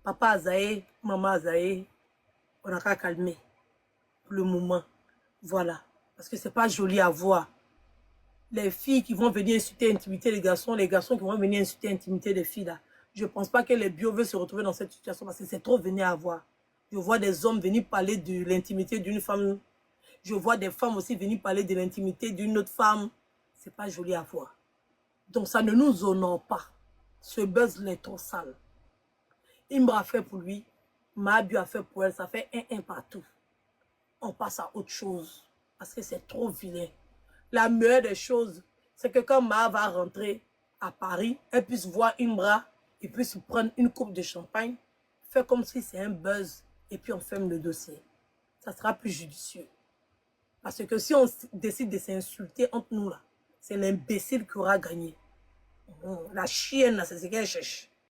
Papa Azaé, maman Azaé, on n'a qu'à calmer. Pour le moment. Voilà. Parce que c'est pas joli à voir. Les filles qui vont venir insulter l'intimité des garçons, les garçons qui vont venir insulter l'intimité des filles là. Je ne pense pas que les bio veulent se retrouver dans cette situation parce que c'est trop venu à voir. Je vois des hommes venir parler de l'intimité d'une femme. Je vois des femmes aussi venir parler de l'intimité d'une autre femme. C'est pas joli à voir. Donc ça ne nous honore pas. Ce buzz est trop sale. Imra a fait pour lui. Mabu a fait pour elle. Ça fait un partout. On passe à autre chose. Parce que c'est trop vilain. La meilleure des choses, c'est que quand Ma va rentrer à Paris, elle puisse voir Imbra et puisse prendre une coupe de champagne, faire comme si c'est un buzz et puis on ferme le dossier. Ça sera plus judicieux. Parce que si on décide de s'insulter entre nous là, c'est l'imbécile qui aura gagné. La chienne là, c'est ce qu'elle cherche.